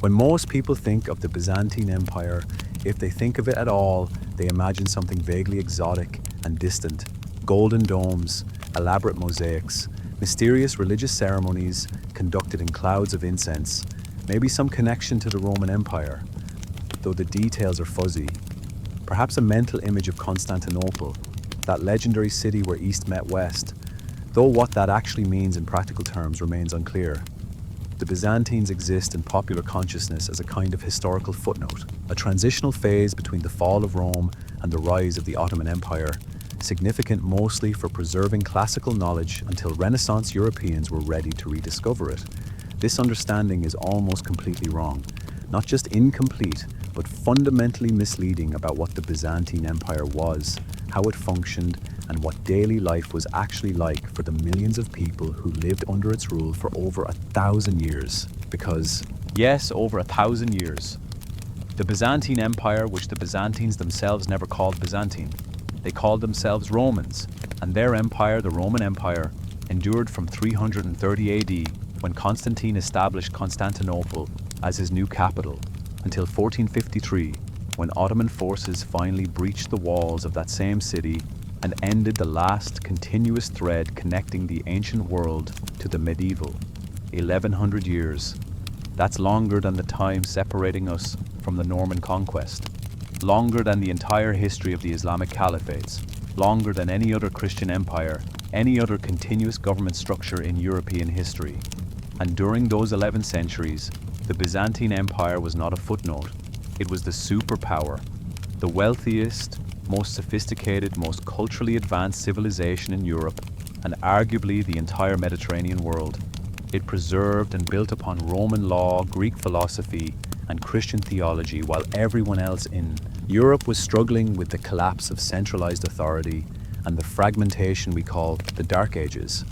When most people think of the Byzantine Empire, if they think of it at all, they imagine something vaguely exotic and distant. Golden domes, elaborate mosaics, mysterious religious ceremonies conducted in clouds of incense, maybe some connection to the Roman Empire, though the details are fuzzy. Perhaps a mental image of Constantinople, that legendary city where East met West, though what that actually means in practical terms remains unclear. The Byzantines exist in popular consciousness as a kind of historical footnote, a transitional phase between the fall of Rome and the rise of the Ottoman Empire, significant mostly for preserving classical knowledge until Renaissance Europeans were ready to rediscover it. This understanding is almost completely wrong, not just incomplete, but fundamentally misleading about what the Byzantine Empire was, how it functioned, and what daily life was actually like for the millions of people who lived under its rule for over 1,000 years. Because, yes, over 1,000 years. The Byzantine Empire, which the Byzantines themselves never called Byzantine, they called themselves Romans, and their empire, the Roman Empire, endured from 330 AD, when Constantine established Constantinople as his new capital, until 1453, when Ottoman forces finally breached the walls of that same city and ended the last continuous thread connecting the ancient world to the medieval. 1,100 years. That's longer than the time separating us from the Norman conquest. Longer than the entire history of the Islamic caliphates. Longer than any other Christian empire, any other continuous government structure in European history. And during those 11 centuries, the Byzantine Empire was not a footnote. It was the superpower, the wealthiest, most sophisticated, most culturally advanced civilization in Europe, and arguably the entire Mediterranean world. It preserved and built upon Roman law, Greek philosophy, and Christian theology, while everyone else in Europe was struggling with the collapse of centralized authority and the fragmentation we call the Dark Ages.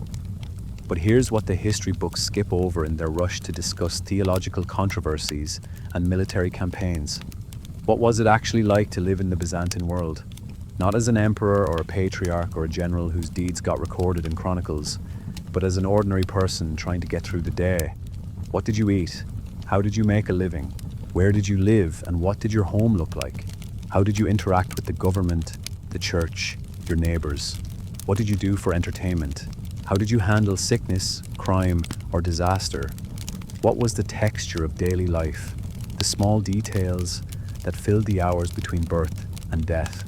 But here's what the history books skip over in their rush to discuss theological controversies and military campaigns. What was it actually like to live in the Byzantine world? Not as an emperor or a patriarch or a general whose deeds got recorded in chronicles, but as an ordinary person trying to get through the day. What did you eat? How did you make a living? Where did you live, and what did your home look like? How did you interact with the government, the church, your neighbors? What did you do for entertainment? How did you handle sickness, crime, or disaster? What was the texture of daily life? The small details that filled the hours between birth and death.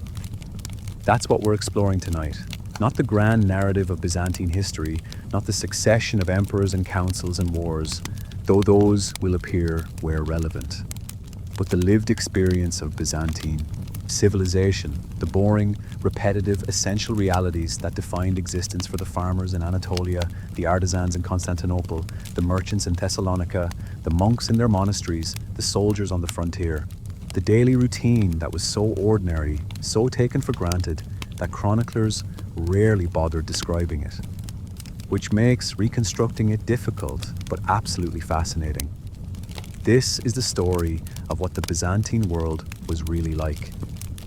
That's what we're exploring tonight. Not the grand narrative of Byzantine history, not the succession of emperors and councils and wars, though those will appear where relevant, but the lived experience of Byzantine civilization, the boring, repetitive, essential realities that defined existence for the farmers in Anatolia, the artisans in Constantinople, the merchants in Thessalonica, the monks in their monasteries, the soldiers on the frontier. The daily routine that was so ordinary, so taken for granted, that chroniclers rarely bothered describing it, which makes reconstructing it difficult, but absolutely fascinating. This is the story of what the Byzantine world was really like.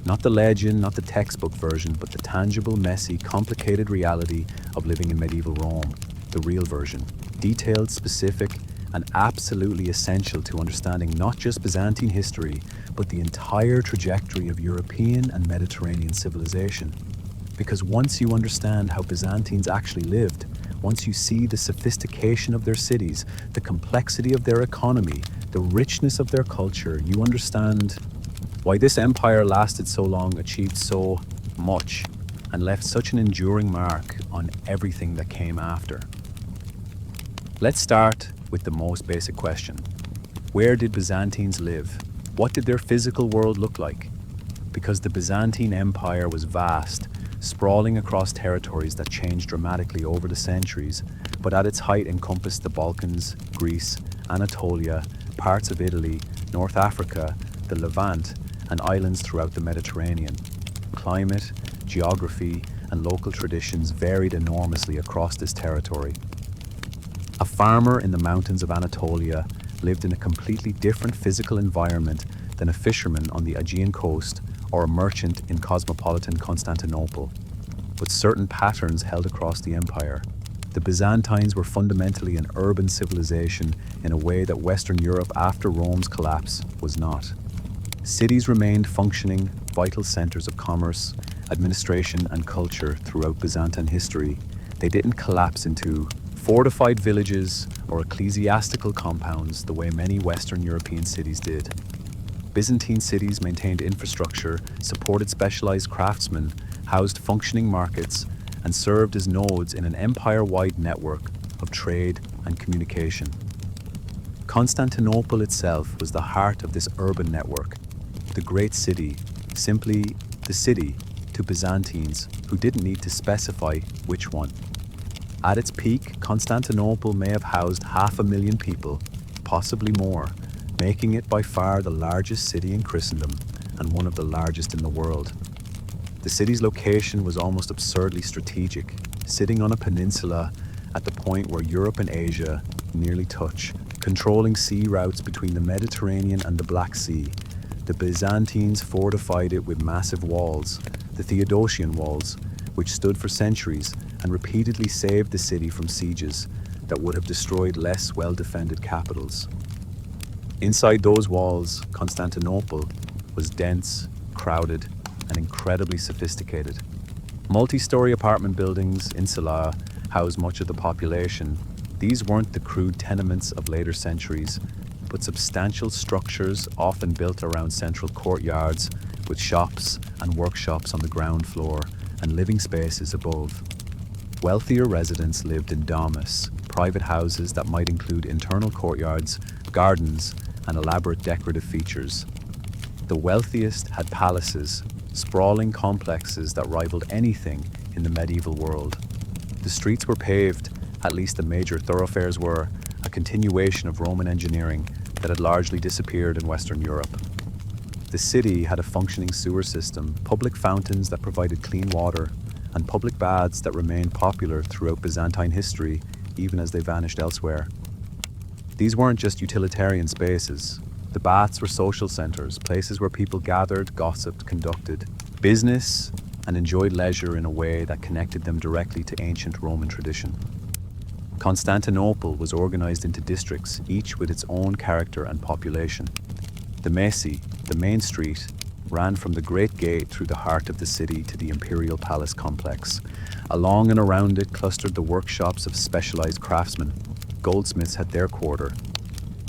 Not the legend, not the textbook version, but the tangible, messy, complicated reality of living in medieval Rome, the real version. Detailed, specific, and absolutely essential to understanding not just Byzantine history, but the entire trajectory of European and Mediterranean civilization. Because once you understand how Byzantines actually lived, once you see the sophistication of their cities, the complexity of their economy, the richness of their culture, you understand why this empire lasted so long, achieved so much, and left such an enduring mark on everything that came after. Let's start with the most basic question. Where did Byzantines live? What did their physical world look like? Because the Byzantine Empire was vast, sprawling across territories that changed dramatically over the centuries, but at its height encompassed the Balkans, Greece, Anatolia, parts of Italy, North Africa, the Levant, and islands throughout the Mediterranean. Climate, geography, and local traditions varied enormously across this territory. A farmer in the mountains of Anatolia lived in a completely different physical environment than a fisherman on the Aegean coast or a merchant in cosmopolitan Constantinople, but certain patterns held across the empire. The Byzantines were fundamentally an urban civilization in a way that Western Europe after Rome's collapse was not. Cities remained functioning, vital centers of commerce, administration, and culture throughout Byzantine history. They didn't collapse into fortified villages or ecclesiastical compounds the way many Western European cities did. Byzantine cities maintained infrastructure, supported specialized craftsmen, housed functioning markets, and served as nodes in an empire-wide network of trade and communication. Constantinople itself was the heart of this urban network, the great city, simply the city to Byzantines who didn't need to specify which one. At its peak, Constantinople may have housed 500,000 people, possibly more, making it by far the largest city in Christendom and one of the largest in the world. The city's location was almost absurdly strategic, sitting on a peninsula at the point where Europe and Asia nearly touch, controlling sea routes between the Mediterranean and the Black Sea. The Byzantines fortified it with massive walls, the Theodosian walls, which stood for centuries and repeatedly saved the city from sieges that would have destroyed less well-defended capitals. Inside those walls, Constantinople was dense, crowded, and incredibly sophisticated. Multi-story apartment buildings, insula, housed much of the population. These weren't the crude tenements of later centuries, but substantial structures often built around central courtyards with shops and workshops on the ground floor and living spaces above. Wealthier residents lived in domus, private houses that might include internal courtyards, gardens, and elaborate decorative features. The wealthiest had palaces, sprawling complexes that rivaled anything in the medieval world. The streets were paved, at least the major thoroughfares were, a continuation of Roman engineering that had largely disappeared in Western Europe. The city had a functioning sewer system, public fountains that provided clean water, and public baths that remained popular throughout Byzantine history, even as they vanished elsewhere. These weren't just utilitarian spaces. The baths were social centers, places where people gathered, gossiped, conducted business, and enjoyed leisure in a way that connected them directly to ancient Roman tradition. Constantinople was organized into districts, each with its own character and population. The Mesi, the main street, ran from the Great Gate through the heart of the city to the Imperial Palace complex. Along and around it clustered the workshops of specialized craftsmen. Goldsmiths had their quarter.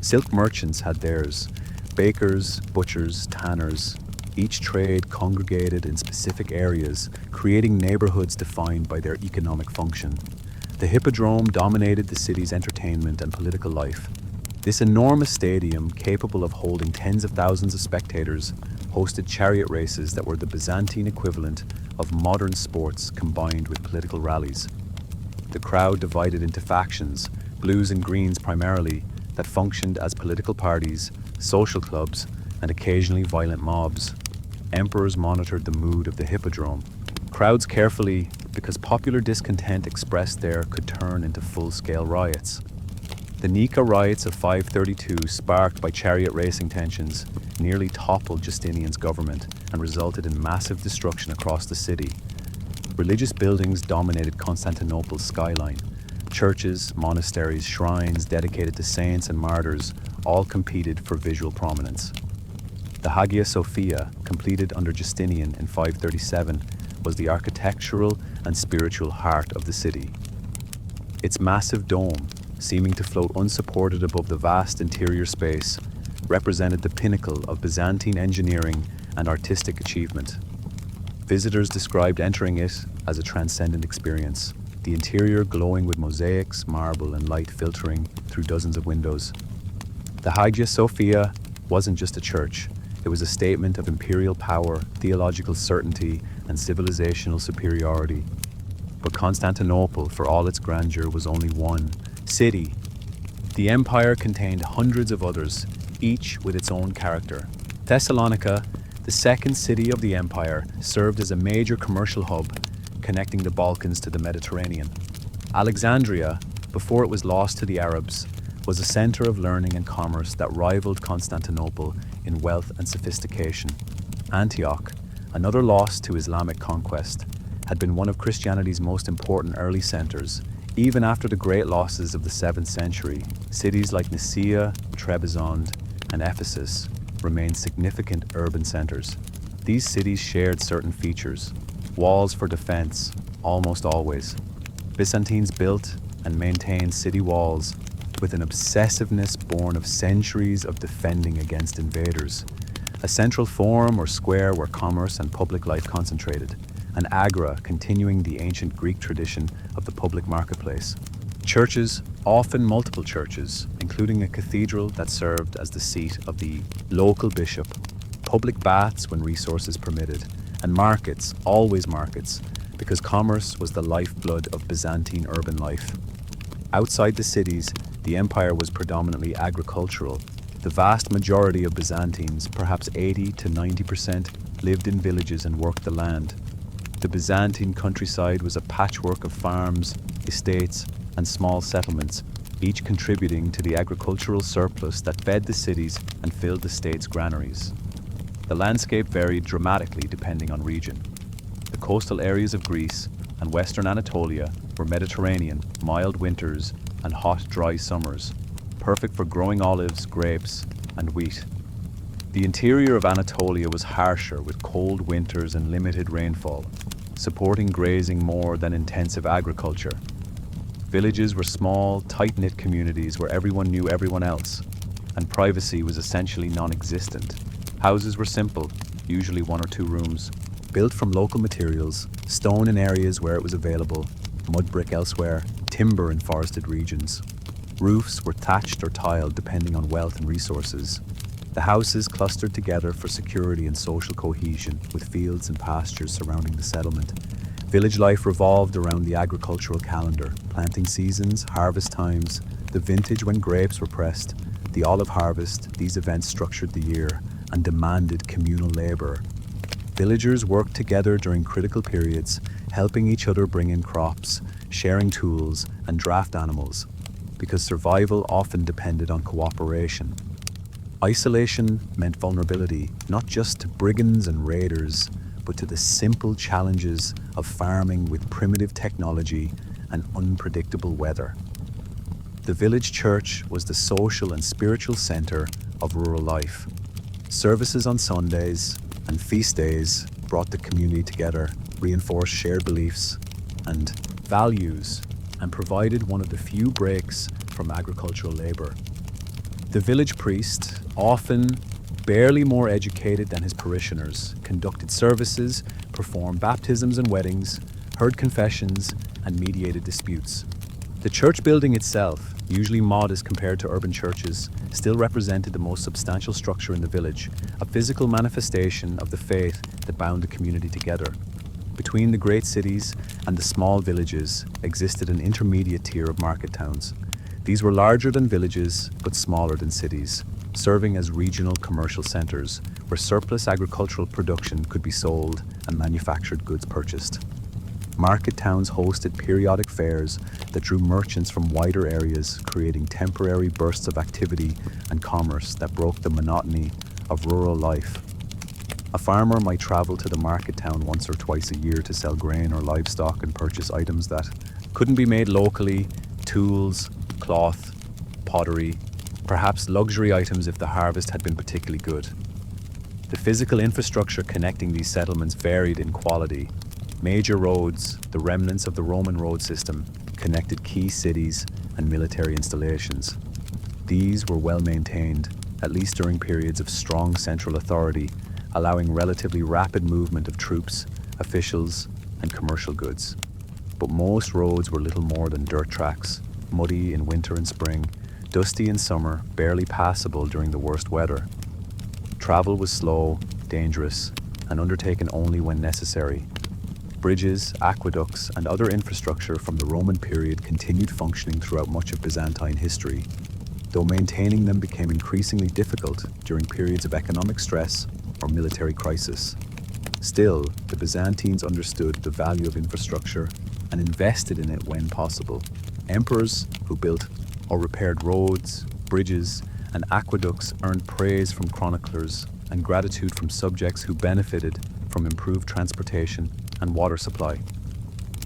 Silk merchants had theirs. Bakers, butchers, tanners. Each trade congregated in specific areas, creating neighborhoods defined by their economic function. The Hippodrome dominated the city's entertainment and political life. This enormous stadium, capable of holding tens of thousands of spectators, hosted chariot races that were the Byzantine equivalent of modern sports combined with political rallies. The crowd divided into factions, blues and greens primarily, that functioned as political parties, social clubs, and occasionally violent mobs. Emperors monitored the mood of the Hippodrome. Crowds carefully, because popular discontent expressed there could turn into full-scale riots. The Nika riots of 532, sparked by chariot racing tensions, nearly toppled Justinian's government and resulted in massive destruction across the city. Religious buildings dominated Constantinople's skyline. Churches, monasteries, shrines dedicated to saints and martyrs all competed for visual prominence. The Hagia Sophia, completed under Justinian in 537, was the architectural and spiritual heart of the city. Its massive dome, seeming to float unsupported above the vast interior space, represented the pinnacle of Byzantine engineering and artistic achievement. Visitors described entering it as a transcendent experience, the interior glowing with mosaics, marble, and light filtering through dozens of windows. The Hagia Sophia wasn't just a church. It was a statement of imperial power, theological certainty, and civilizational superiority. But Constantinople, for all its grandeur, was only one city. The empire contained hundreds of others, each with its own character. Thessalonica, the second city of the empire, served as a major commercial hub, connecting the Balkans to the Mediterranean. Alexandria, before it was lost to the Arabs, was a center of learning and commerce that rivaled Constantinople in wealth and sophistication. Antioch, another loss to Islamic conquest, had been one of Christianity's most important early centers, Even after the great losses of the 7th century, cities like Nicaea, Trebizond, and Ephesus remained significant urban centers. These cities shared certain features: walls for defense, almost always. Byzantines built and maintained city walls with an obsessiveness born of centuries of defending against invaders. A central forum or square where commerce and public life concentrated, an agora continuing the ancient Greek tradition of the public marketplace. Churches, often multiple churches, including a cathedral that served as the seat of the local bishop, public baths when resources permitted, and markets, always markets, because commerce was the lifeblood of Byzantine urban life. Outside the cities, the empire was predominantly agricultural. The vast majority of Byzantines, perhaps 80 to 90%, lived in villages and worked the land. The Byzantine countryside was a patchwork of farms, estates, and small settlements, each contributing to the agricultural surplus that fed the cities and filled the state's granaries. The landscape varied dramatically depending on region. The coastal areas of Greece and western Anatolia were Mediterranean, mild winters and hot, dry summers, perfect for growing olives, grapes, and wheat. The interior of Anatolia was harsher, with cold winters and limited rainfall, supporting grazing more than intensive agriculture. Villages were small, tight-knit communities where everyone knew everyone else, and privacy was essentially non-existent. Houses were simple, usually 1 or 2 rooms, built from local materials, stone in areas where it was available, mud brick elsewhere, timber in forested regions. Roofs were thatched or tiled depending on wealth and resources. The houses clustered together for security and social cohesion, with fields and pastures surrounding the settlement. Village life revolved around the agricultural calendar, planting seasons, harvest times, the vintage when grapes were pressed, the olive harvest. These events structured the year and demanded communal labor. Villagers worked together during critical periods, helping each other bring in crops, sharing tools, and draft animals, because survival often depended on cooperation. Isolation meant vulnerability, not just to brigands and raiders, but to the simple challenges of farming with primitive technology and unpredictable weather. The village church was the social and spiritual center of rural life. Services on Sundays and feast days brought the community together, reinforced shared beliefs and values, and provided one of the few breaks from agricultural labor. The village priest, often barely more educated than his parishioners, conducted services, performed baptisms and weddings, heard confessions, and mediated disputes. The church building itself, usually modest compared to urban churches, still represented the most substantial structure in the village, a physical manifestation of the faith that bound the community together. Between the great cities and the small villages existed an intermediate tier of market towns. These were larger than villages, but smaller than cities, serving as regional commercial centers where surplus agricultural production could be sold and manufactured goods purchased. Market towns hosted periodic fairs that drew merchants from wider areas, creating temporary bursts of activity and commerce that broke the monotony of rural life. A farmer might travel to the market town once or twice a year to sell grain or livestock and purchase items that couldn't be made locally: tools, cloth, pottery, perhaps luxury items if the harvest had been particularly good. The physical infrastructure connecting these settlements varied in quality. Major roads, the remnants of the Roman road system, connected key cities and military installations. These were well maintained, at least during periods of strong central authority, allowing relatively rapid movement of troops, officials, and commercial goods. But most roads were little more than dirt tracks, muddy in winter and spring, dusty in summer, barely passable during the worst weather. Travel was slow, dangerous, and undertaken only when necessary. Bridges, aqueducts, and other infrastructure from the Roman period continued functioning throughout much of Byzantine history, though maintaining them became increasingly difficult during periods of economic stress or military crisis. Still, the Byzantines understood the value of infrastructure and invested in it when possible. Emperors who built or repaired roads, bridges, and aqueducts earned praise from chroniclers and gratitude from subjects who benefited from improved transportation and water supply.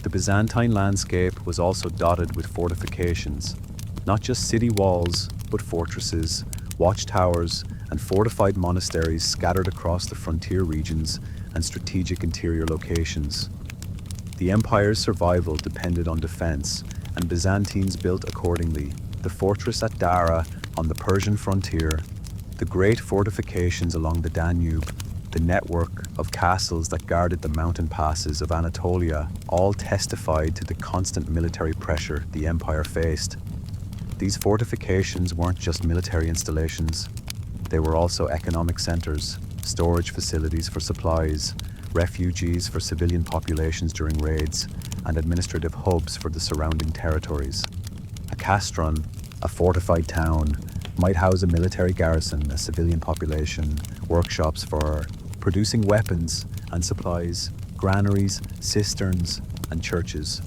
The Byzantine landscape was also dotted with fortifications, not just city walls, but fortresses, watchtowers, and fortified monasteries scattered across the frontier regions and strategic interior locations. The empire's survival depended on defense, and Byzantines built accordingly. The fortress at Dara on the Persian frontier, the great fortifications along the Danube, the network of castles that guarded the mountain passes of Anatolia all testified to the constant military pressure the empire faced. These fortifications weren't just military installations. They were also economic centers, storage facilities for supplies, refuges for civilian populations during raids, and administrative hubs for the surrounding territories. A castron, a fortified town, might house a military garrison, a civilian population, workshops for producing weapons and supplies, granaries, cisterns, and churches.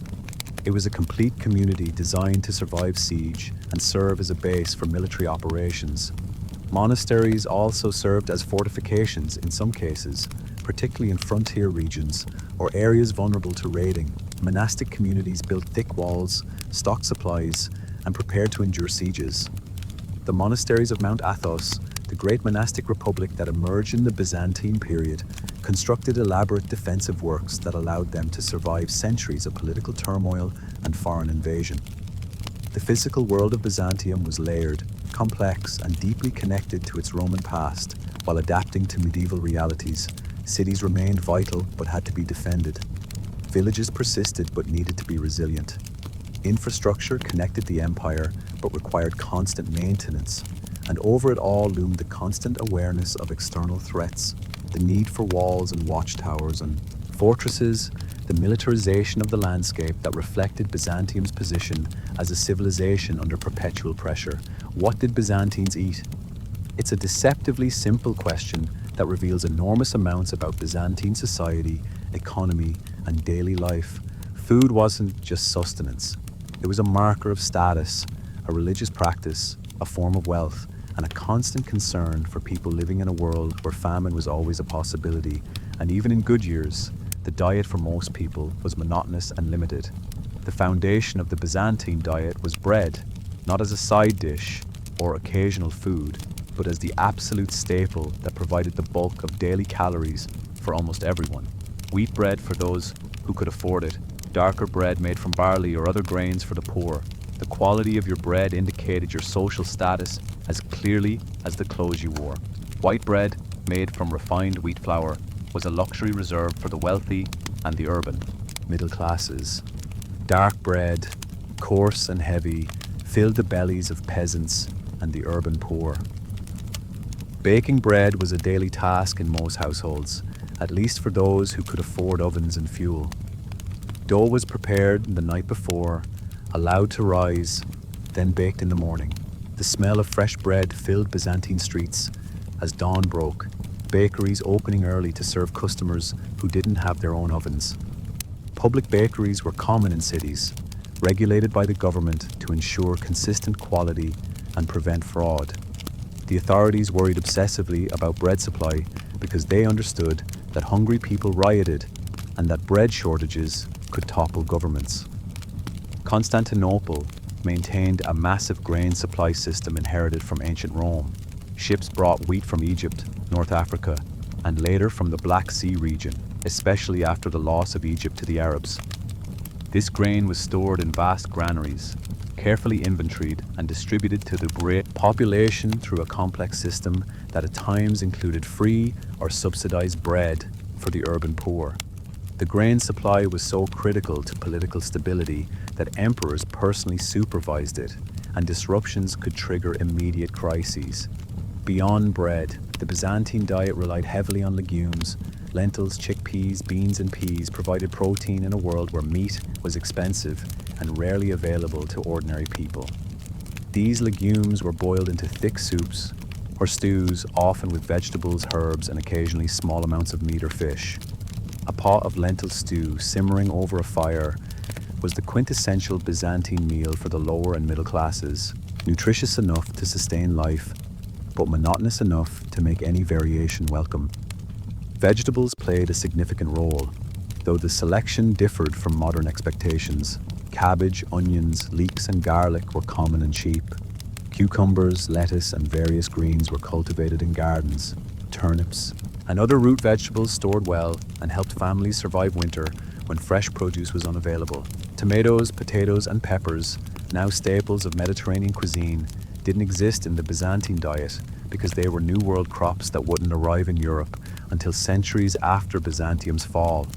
It was a complete community designed to survive siege and serve as a base for military operations. Monasteries also served as fortifications in some cases, particularly in frontier regions or areas vulnerable to raiding. Monastic communities built thick walls, stocked supplies, and prepared to endure sieges. The monasteries of Mount Athos, the great monastic republic that emerged in the Byzantine period, constructed elaborate defensive works that allowed them to survive centuries of political turmoil and foreign invasion. The physical world of Byzantium was layered, complex, and deeply connected to its Roman past. While adapting to medieval realities, cities remained vital but had to be defended. Villages persisted but needed to be resilient. Infrastructure connected the empire but required constant maintenance, and over it all loomed the constant awareness of external threats, the need for walls and watchtowers and fortresses, the militarization of the landscape that reflected Byzantium's position as a civilization under perpetual pressure. What did Byzantines eat? It's a deceptively simple question that reveals enormous amounts about Byzantine society, economy, and daily life. Food wasn't just sustenance. It was a marker of status, a religious practice, a form of wealth, and a constant concern for people living in a world where famine was always a possibility. And even in good years, the diet for most people was monotonous and limited. The foundation of the Byzantine diet was bread, not as a side dish or occasional food, but as the absolute staple that provided the bulk of daily calories for almost everyone. Wheat bread for those who could afford it, darker bread made from barley or other grains for the poor. The quality of your bread indicated your social status as clearly as the clothes you wore. White bread, made from refined wheat flour, was a luxury reserved for the wealthy and the urban middle classes. Dark bread, coarse and heavy, filled the bellies of peasants and the urban poor. Baking bread was a daily task in most households, at least for those who could afford ovens and fuel. Dough was prepared the night before, allowed to rise, then baked in the morning. The smell of fresh bread filled Byzantine streets as dawn broke, bakeries opening early to serve customers who didn't have their own ovens. Public bakeries were common in cities, regulated by the government to ensure consistent quality and prevent fraud. The authorities worried obsessively about bread supply because they understood that hungry people rioted and that bread shortages could topple governments. Constantinople maintained a massive grain supply system inherited from ancient Rome. Ships brought wheat from Egypt, North Africa, and later from the Black Sea region, especially after the loss of Egypt to the Arabs. This grain was stored in vast granaries, carefully inventoried and distributed to the great population through a complex system that at times included free or subsidized bread for the urban poor. The grain supply was so critical to political stability that emperors personally supervised it, and disruptions could trigger immediate crises. Beyond bread, the Byzantine diet relied heavily on legumes. Lentils, chickpeas, beans, and peas provided protein in a world where meat was expensive and rarely available to ordinary people. These legumes were boiled into thick soups or stews, often with vegetables, herbs, and occasionally small amounts of meat or fish. A pot of lentil stew simmering over a fire was the quintessential Byzantine meal for the lower and middle classes, nutritious enough to sustain life, but monotonous enough to make any variation welcome. Vegetables played a significant role. though the selection differed from modern expectations. Cabbage, onions, leeks, and garlic were common and cheap. Cucumbers, lettuce, and various greens were cultivated in gardens. Turnips and other root vegetables stored well and helped families survive winter when fresh produce was unavailable. Tomatoes, potatoes, and peppers, now staples of Mediterranean cuisine, didn't exist in the Byzantine diet because they were New World crops that wouldn't arrive in Europe until centuries after Byzantium's fall.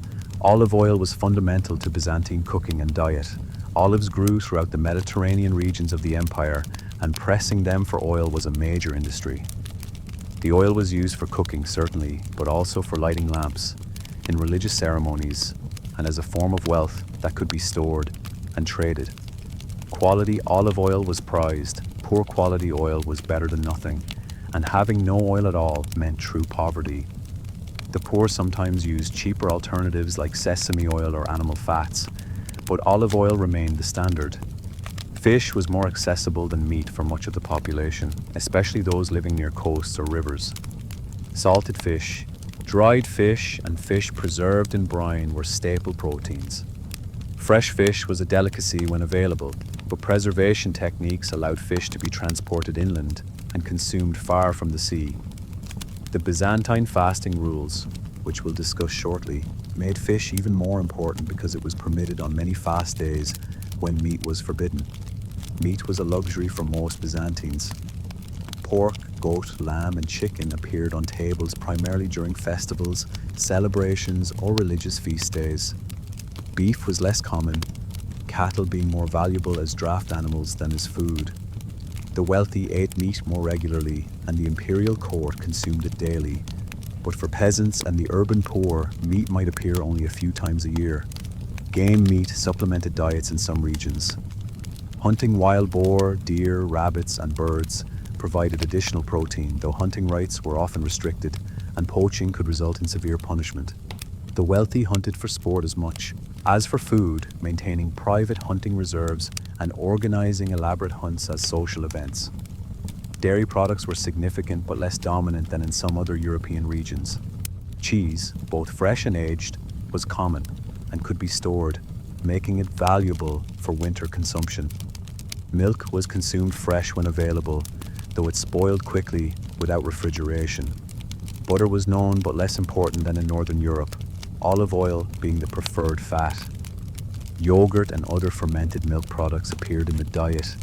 Olive oil was fundamental to Byzantine cooking and diet. Olives grew throughout the Mediterranean regions of the empire, and pressing them for oil was a major industry. The oil was used for cooking, certainly, but also for lighting lamps, in religious ceremonies, and as a form of wealth that could be stored and traded. Quality olive oil was prized. Poor quality oil was better than nothing, and having no oil at all meant true poverty. The poor sometimes used cheaper alternatives like sesame oil or animal fats, but olive oil remained the standard. Fish was more accessible than meat for much of the population, especially those living near coasts or rivers. Salted fish, dried fish, and fish preserved in brine were staple proteins. Fresh fish was a delicacy when available, but preservation techniques allowed fish to be transported inland and consumed far from the sea. The Byzantine fasting rules, which we'll discuss shortly, made fish even more important because it was permitted on many fast days when meat was forbidden. Meat was a luxury for most Byzantines. Pork, goat, lamb, and chicken appeared on tables primarily during festivals, celebrations, or religious feast days. Beef was less common, cattle being more valuable as draft animals than as food. The wealthy ate meat more regularly, and the imperial court consumed it daily. But for peasants and the urban poor, meat might appear only a few times a year. Game meat supplemented diets in some regions. Hunting wild boar, deer, rabbits, and birds provided additional protein, though hunting rights were often restricted, and poaching could result in severe punishment. The wealthy hunted for sport as much. As for food, maintaining private hunting reserves and organizing elaborate hunts as social events. Dairy products were significant but less dominant than in some other European regions. Cheese, both fresh and aged, was common and could be stored, making it valuable for winter consumption. Milk was consumed fresh when available, though it spoiled quickly without refrigeration. Butter was known but less important than in Northern Europe, olive oil being the preferred fat. Yogurt and other fermented milk products appeared in the diet,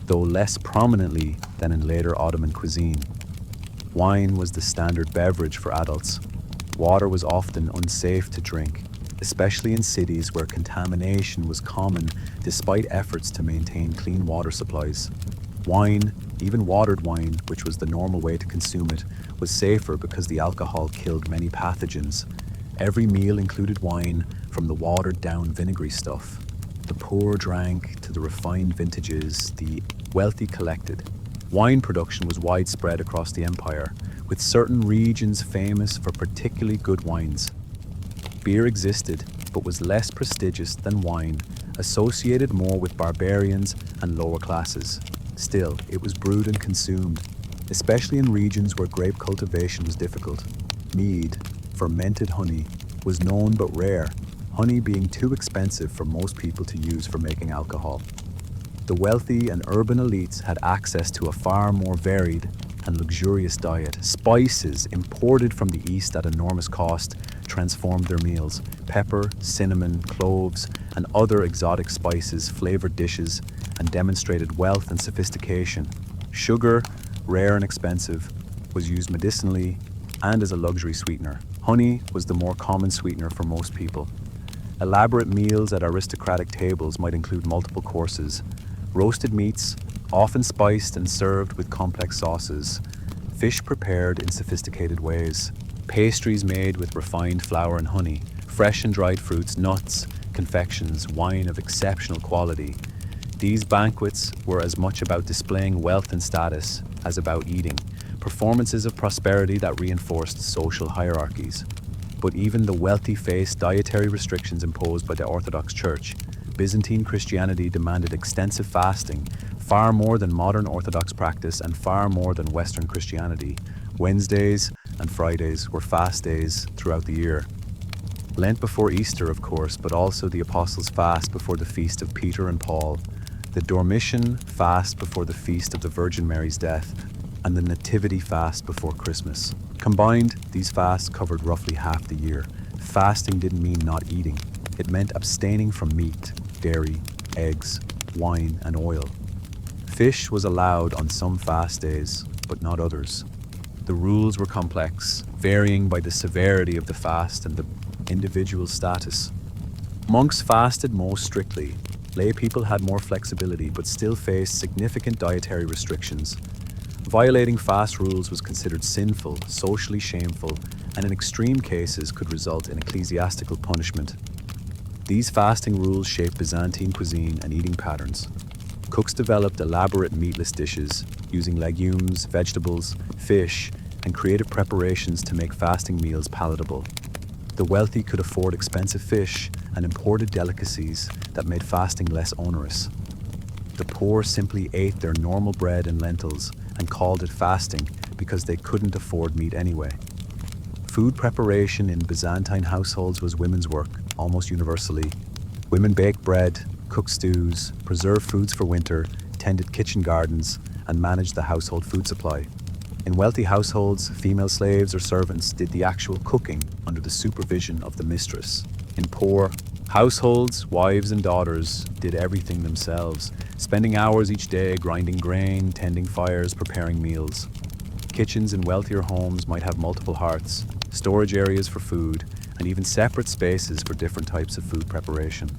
though less prominently than in later Ottoman cuisine. Wine was the standard beverage for adults. Water was often unsafe to drink, especially in cities where contamination was common despite efforts to maintain clean water supplies. Wine, even watered wine, which was the normal way to consume it, was safer because the alcohol killed many pathogens. Every meal included wine, from the watered-down vinegary stuff. The poor drank to the refined vintages the wealthy collected. Wine production was widespread across the empire, with certain regions famous for particularly good wines. Beer existed, but was less prestigious than wine, associated more with barbarians and lower classes. Still, it was brewed and consumed, especially in regions where grape cultivation was difficult. Mead, fermented honey, was known but rare, honey being too expensive for most people to use for making alcohol. The wealthy and urban elites had access to a far more varied and luxurious diet. Spices imported from the east at enormous cost transformed their meals. Pepper, cinnamon, cloves, and other exotic spices flavored dishes and demonstrated wealth and sophistication. Sugar, rare and expensive, was used medicinally and as a luxury sweetener. Honey was the more common sweetener for most people. Elaborate meals at aristocratic tables might include multiple courses. Roasted meats, often spiced and served with complex sauces. Fish prepared in sophisticated ways. Pastries made with refined flour and honey. Fresh and dried fruits, nuts, confections, wine of exceptional quality. These banquets were as much about displaying wealth and status as about eating. Performances of prosperity that reinforced social hierarchies. But even the wealthy faced dietary restrictions imposed by the Orthodox Church. Byzantine Christianity demanded extensive fasting, far more than modern Orthodox practice and far more than Western Christianity. Wednesdays and Fridays were fast days throughout the year. Lent before Easter, of course, but also the Apostles' Fast before the feast of Peter and Paul, the Dormition Fast before the feast of the Virgin Mary's death, and the Nativity Fast before Christmas. Combined, these fasts covered roughly half the year. Fasting didn't mean not eating. It meant abstaining from meat, dairy, eggs, wine, and oil. Fish was allowed on some fast days, but not others. The rules were complex, varying by the severity of the fast and the individual status. Monks fasted most strictly. Lay people had more flexibility, but still faced significant dietary restrictions. Violating fast rules was considered sinful, socially shameful, and in extreme cases could result in ecclesiastical punishment. These fasting rules shaped Byzantine cuisine and eating patterns. Cooks developed elaborate meatless dishes, using legumes, vegetables, fish, and creative preparations to make fasting meals palatable. The wealthy could afford expensive fish and imported delicacies that made fasting less onerous. The poor simply ate their normal bread and lentils and called it fasting because they couldn't afford meat anyway. Food preparation in Byzantine households was women's work, almost universally. Women baked bread, cooked stews, preserved foods for winter, tended kitchen gardens, and managed the household food supply. In wealthy households, female slaves or servants did the actual cooking under the supervision of the mistress. In poor households, wives and daughters did everything themselves, spending hours each day grinding grain, tending fires, preparing meals. Kitchens in wealthier homes might have multiple hearths, storage areas for food, and even separate spaces for different types of food preparation.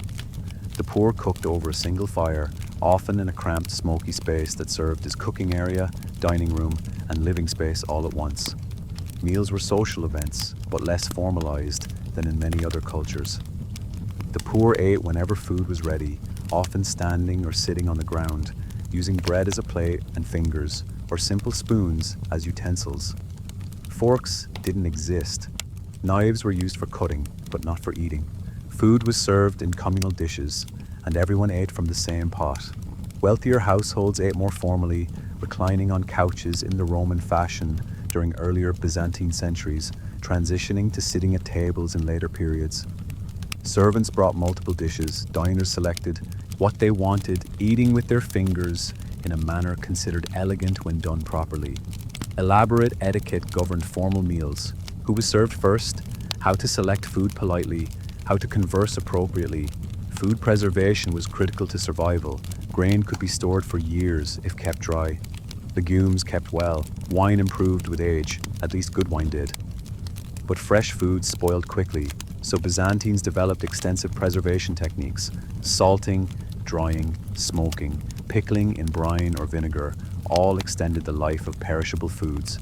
The poor cooked over a single fire, often in a cramped, smoky space that served as cooking area, dining room, and living space all at once. Meals were social events, but less formalized than in many other cultures. The poor ate whenever food was ready, often standing or sitting on the ground, using bread as a plate and fingers, or simple spoons as utensils. Forks didn't exist. Knives were used for cutting, but not for eating. Food was served in communal dishes, and everyone ate from the same pot. Wealthier households ate more formally, reclining on couches in the Roman fashion during earlier Byzantine centuries, transitioning to sitting at tables in later periods. Servants brought multiple dishes, diners selected what they wanted, eating with their fingers in a manner considered elegant when done properly. Elaborate etiquette governed formal meals: who was served first, how to select food politely, how to converse appropriately. Food preservation was critical to survival. Grain could be stored for years if kept dry. Legumes kept well. Wine improved with age, at least good wine did. But fresh food spoiled quickly, so Byzantines developed extensive preservation techniques: salting, drying, smoking, pickling in brine or vinegar, all extended the life of perishable foods.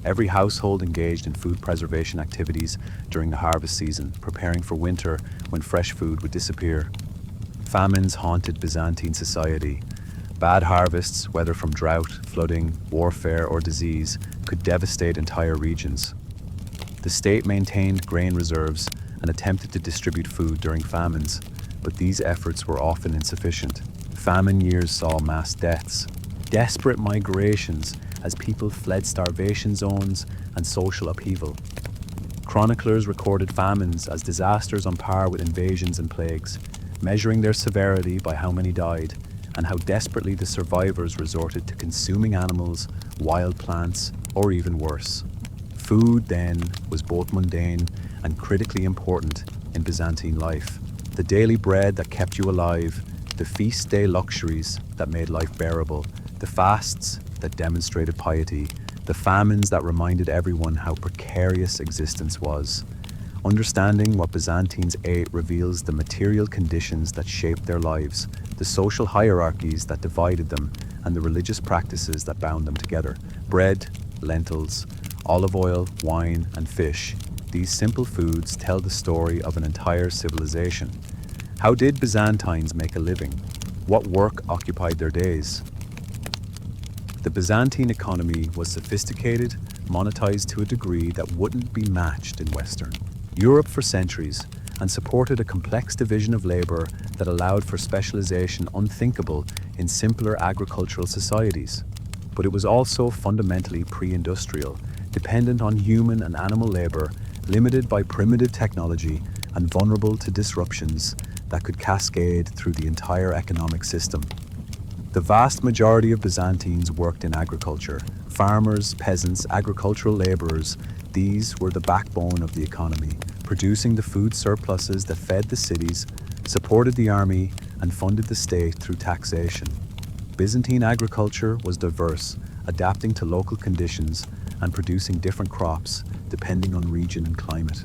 Every household engaged in food preservation activities during the harvest season, preparing for winter when fresh food would disappear. Famines haunted Byzantine society. Bad harvests, whether from drought, flooding, warfare, or disease, could devastate entire regions. The state maintained grain reserves and attempted to distribute food during famines, but these efforts were often insufficient. Famine years saw mass deaths, desperate migrations as people fled starvation zones and social upheaval. Chroniclers recorded famines as disasters on par with invasions and plagues, measuring their severity by how many died, and how desperately the survivors resorted to consuming animals, wild plants, or even worse. Food, then, was both mundane and critically important in Byzantine life. The daily bread that kept you alive, the feast day luxuries that made life bearable, the fasts that demonstrated piety, the famines that reminded everyone how precarious existence was. Understanding what Byzantines ate reveals the material conditions that shaped their lives, the social hierarchies that divided them, and the religious practices that bound them together. Bread, lentils, olive oil, wine, and fish. These simple foods tell the story of an entire civilization. How did Byzantines make a living? What work occupied their days? The Byzantine economy was sophisticated, monetized to a degree that wouldn't be matched in Western Europe for centuries, and supported a complex division of labor that allowed for specialization unthinkable in simpler agricultural societies. But it was also fundamentally pre-industrial, dependent on human and animal labor, limited by primitive technology, and vulnerable to disruptions that could cascade through the entire economic system. The vast majority of Byzantines worked in agriculture. Farmers, peasants, agricultural laborers, these were the backbone of the economy, producing the food surpluses that fed the cities, supported the army, and funded the state through taxation. Byzantine agriculture was diverse, adapting to local conditions and producing different crops depending on region and climate.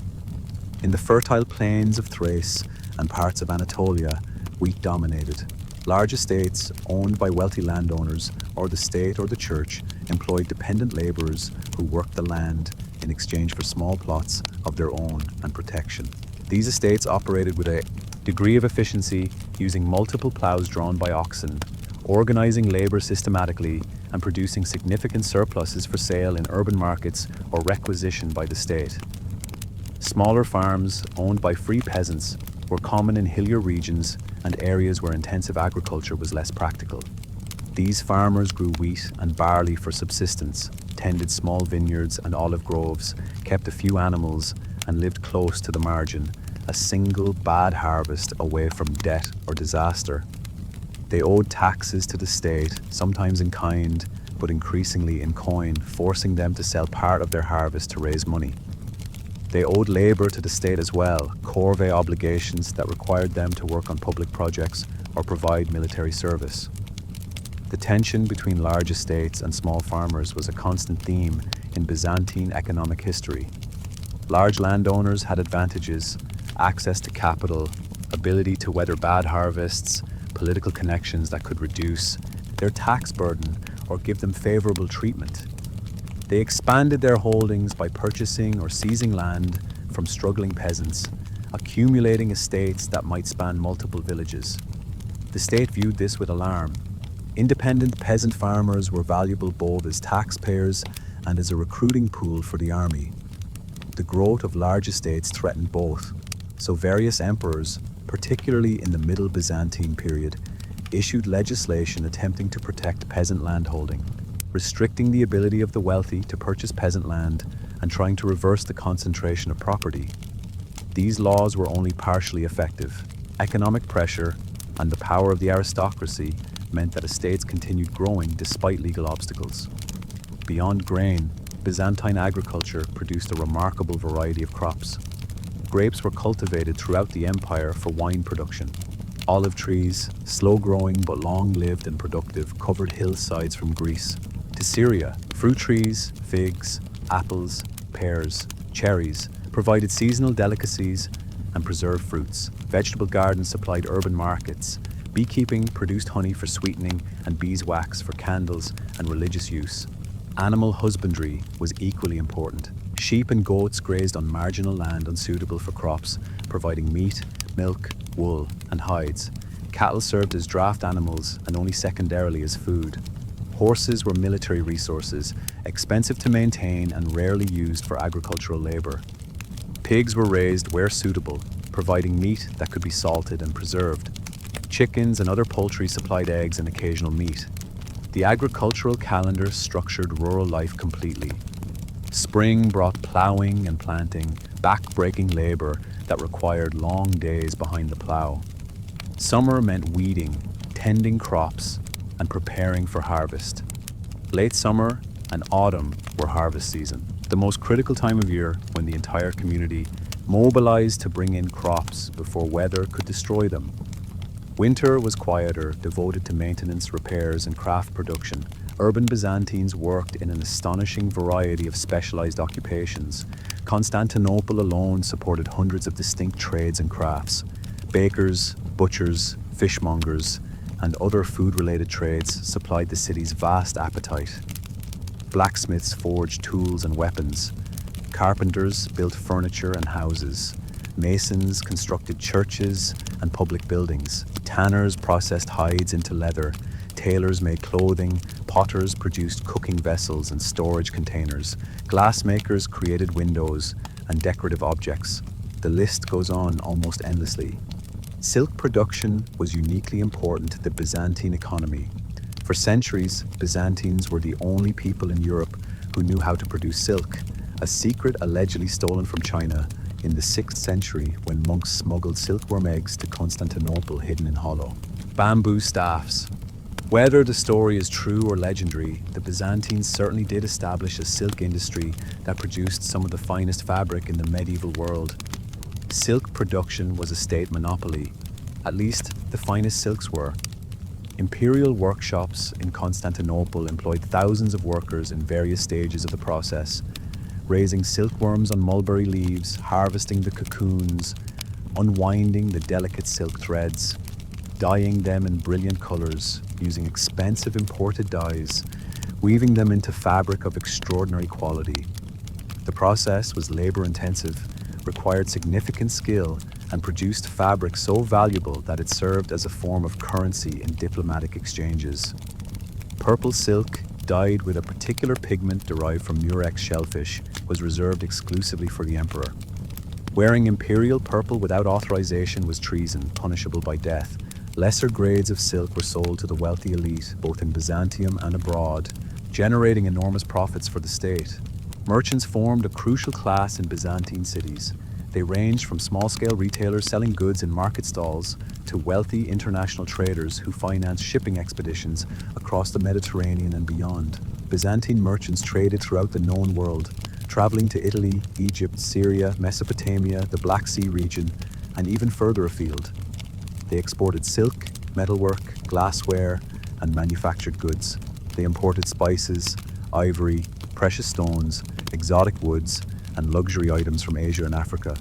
In the fertile plains of Thrace and parts of Anatolia, wheat dominated. Large estates owned by wealthy landowners or the state or the church employed dependent laborers who worked the land in exchange for small plots of their own and protection. These estates operated with a degree of efficiency, using multiple plows drawn by oxen, organizing labor systematically, and producing significant surpluses for sale in urban markets or requisitioned by the state. Smaller farms owned by free peasants were common in hillier regions and areas where intensive agriculture was less practical. These farmers grew wheat and barley for subsistence, tended small vineyards and olive groves, kept a few animals, and lived close to the margin, a single bad harvest away from debt or disaster. They owed taxes to the state, sometimes in kind, but increasingly in coin, forcing them to sell part of their harvest to raise money. They owed labor to the state as well, corvée obligations that required them to work on public projects or provide military service. The tension between large estates and small farmers was a constant theme in Byzantine economic history. Large landowners had advantages, access to capital, ability to weather bad harvests, political connections that could reduce their tax burden or give them favorable treatment. They expanded their holdings by purchasing or seizing land from struggling peasants, accumulating estates that might span multiple villages. The state viewed this with alarm. Independent peasant farmers were valuable both as taxpayers and as a recruiting pool for the army. The growth of large estates threatened both, so various emperors, particularly in the Middle Byzantine period, issued legislation attempting to protect peasant landholding, restricting the ability of the wealthy to purchase peasant land and trying to reverse the concentration of property. These laws were only partially effective. Economic pressure and the power of the aristocracy meant that estates continued growing despite legal obstacles. Beyond grain, Byzantine agriculture produced a remarkable variety of crops. Grapes were cultivated throughout the empire for wine production. Olive trees, slow-growing but long-lived and productive, covered hillsides from Greece to Syria. Fruit trees, figs, apples, pears, cherries provided seasonal delicacies and preserved fruits. Vegetable gardens supplied urban markets. Beekeeping produced honey for sweetening and beeswax for candles and religious use. Animal husbandry was equally important. Sheep and goats grazed on marginal land unsuitable for crops, providing meat, milk, wool, and hides. Cattle served as draft animals and only secondarily as food. Horses were military resources, expensive to maintain and rarely used for agricultural labor. Pigs were raised where suitable, providing meat that could be salted and preserved. Chickens and other poultry supplied eggs and occasional meat. The agricultural calendar structured rural life completely. Spring brought plowing and planting, back-breaking labor that required long days behind the plow. Summer meant weeding, tending crops, and preparing for harvest. Late summer and autumn were harvest season, the most critical time of year when the entire community mobilized to bring in crops before weather could destroy them. Winter was quieter, devoted to maintenance, repairs, and craft production. Urban Byzantines worked in an astonishing variety of specialized occupations. Constantinople alone supported hundreds of distinct trades and crafts. Bakers, butchers, fishmongers, and other food-related trades supplied the city's vast appetite. Blacksmiths forged tools and weapons. Carpenters built furniture and houses. Masons constructed churches and public buildings. Tanners processed hides into leather. Tailors made clothing. Potters produced cooking vessels and storage containers. Glassmakers created windows and decorative objects. The list goes on almost endlessly. Silk production was uniquely important to the Byzantine economy. For centuries, Byzantines were the only people in Europe who knew how to produce silk, a secret allegedly stolen from China in the 6th century when monks smuggled silkworm eggs to Constantinople hidden in hollow. Bamboo staffs. Whether the story is true or legendary, the Byzantines certainly did establish a silk industry that produced some of the finest fabric in the medieval world. Silk production was a state monopoly. At least, the finest silks were. Imperial workshops in Constantinople employed thousands of workers in various stages of the process, raising silkworms on mulberry leaves, harvesting the cocoons, unwinding the delicate silk threads, dyeing them in brilliant colors, using expensive imported dyes, weaving them into fabric of extraordinary quality. The process was labor-intensive, required significant skill, and produced fabric so valuable that it served as a form of currency in diplomatic exchanges. Purple silk, dyed with a particular pigment derived from murex shellfish, was reserved exclusively for the emperor. Wearing imperial purple without authorization was treason, punishable by death. Lesser grades of silk were sold to the wealthy elite, both in Byzantium and abroad, generating enormous profits for the state. Merchants formed a crucial class in Byzantine cities. They ranged from small-scale retailers selling goods in market stalls to wealthy international traders who financed shipping expeditions across the Mediterranean and beyond. Byzantine merchants traded throughout the known world, traveling to Italy, Egypt, Syria, Mesopotamia, the Black Sea region, and even further afield. They exported silk, metalwork, glassware, and manufactured goods. They imported spices, ivory, precious stones, exotic woods, and luxury items from Asia and Africa.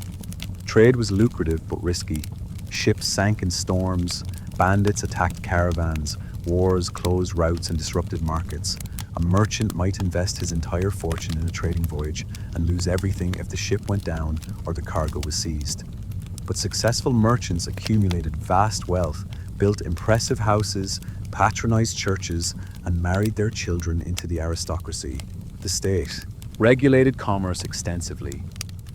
Trade was lucrative but risky. Ships sank in storms, bandits attacked caravans, wars closed routes and disrupted markets. A merchant might invest his entire fortune in a trading voyage and lose everything if the ship went down or the cargo was seized. But successful merchants accumulated vast wealth, built impressive houses, patronized churches, and married their children into the aristocracy. The state regulated commerce extensively.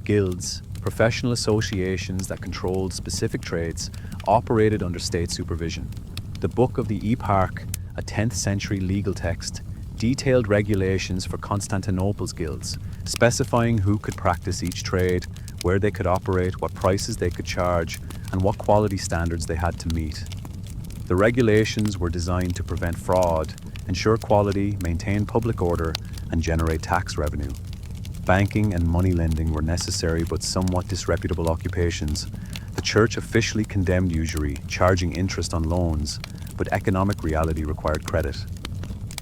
Guilds, professional associations that controlled specific trades, operated under state supervision. The Book of the Eparch, a 10th century legal text, detailed regulations for Constantinople's guilds, specifying who could practice each trade, where they could operate, what prices they could charge, and what quality standards they had to meet. The regulations were designed to prevent fraud, ensure quality, maintain public order, and generate tax revenue. Banking and money lending were necessary but somewhat disreputable occupations. The church officially condemned usury, charging interest on loans, but economic reality required credit.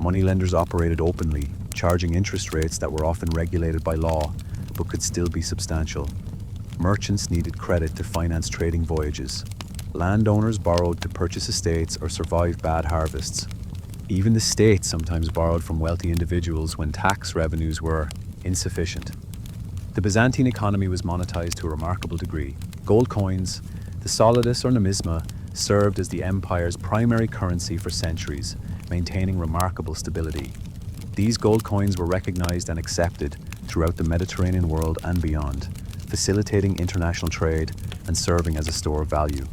Moneylenders operated openly, charging interest rates that were often regulated by law, but could still be substantial. Merchants needed credit to finance trading voyages. Landowners borrowed to purchase estates or survive bad harvests. Even the state sometimes borrowed from wealthy individuals when tax revenues were insufficient. The Byzantine economy was monetized to a remarkable degree. Gold coins, the solidus or numisma, served as the empire's primary currency for centuries, maintaining remarkable stability. These gold coins were recognized and accepted throughout the Mediterranean world and beyond, facilitating international trade and serving as a store of value.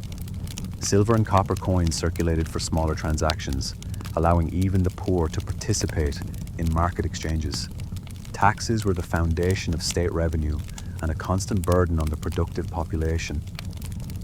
Silver and copper coins circulated for smaller transactions, allowing even the poor to participate in market exchanges. Taxes were the foundation of state revenue and a constant burden on the productive population.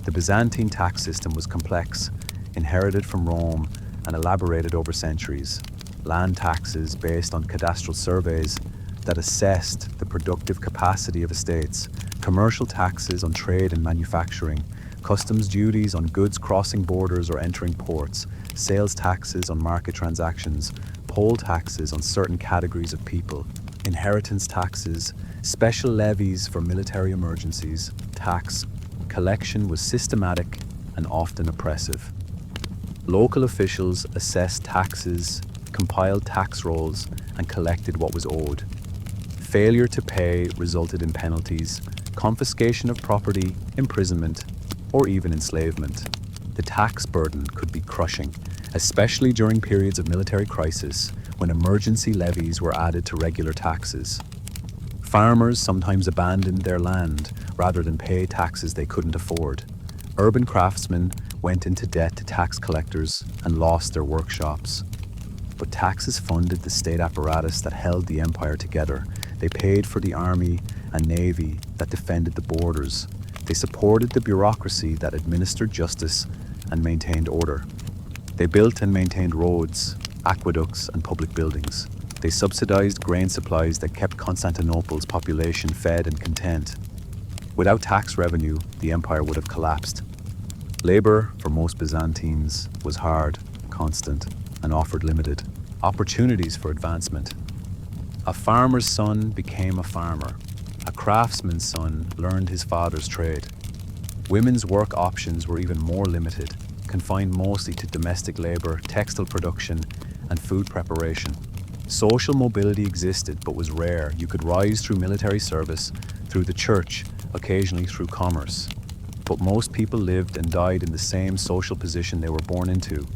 The Byzantine tax system was complex, inherited from Rome, and elaborated over centuries. Land taxes based on cadastral surveys that assessed the productive capacity of estates, commercial taxes on trade and manufacturing, customs duties on goods crossing borders or entering ports, sales taxes on market transactions, poll taxes on certain categories of people, inheritance taxes, special levies for military emergencies. Tax collection was systematic and often oppressive. Local officials assessed taxes, compiled tax rolls, and collected what was owed. Failure to pay resulted in penalties, confiscation of property, imprisonment, or even enslavement. The tax burden could be crushing, especially during periods of military crisis when emergency levies were added to regular taxes. Farmers sometimes abandoned their land rather than pay taxes they couldn't afford. Urban craftsmen went into debt to tax collectors and lost their workshops. But taxes funded the state apparatus that held the empire together. They paid for the army, a navy that defended the borders. They supported the bureaucracy that administered justice and maintained order. They built and maintained roads, aqueducts, and public buildings. They subsidized grain supplies that kept Constantinople's population fed and content. Without tax revenue, the empire would have collapsed. Labor, for most Byzantines, was hard, constant, and offered limited opportunities for advancement. A farmer's son became a farmer. A craftsman's son learned his father's trade. Women's work options were even more limited, confined mostly to domestic labor, textile production, and food preparation. Social mobility existed but was rare. You could rise through military service, through the church, occasionally through commerce. But most people lived and died in the same social position they were born into.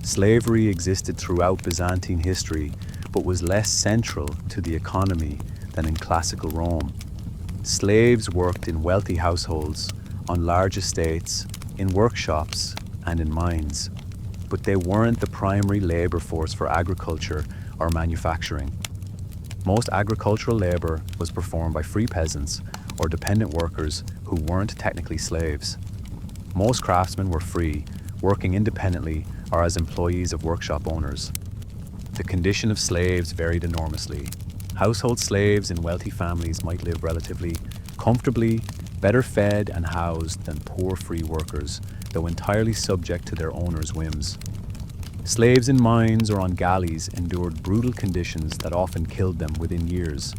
Slavery existed throughout Byzantine history, but was less central to the economy than in classical Rome. Slaves worked in wealthy households, on large estates, in workshops, and in mines. But they weren't the primary labor force for agriculture or manufacturing. Most agricultural labor was performed by free peasants or dependent workers who weren't technically slaves. Most craftsmen were free, working independently or as employees of workshop owners. The condition of slaves varied enormously. Household slaves in wealthy families might live relatively comfortably, better fed and housed than poor free workers, though entirely subject to their owners' whims. Slaves in mines or on galleys endured brutal conditions that often killed them within years.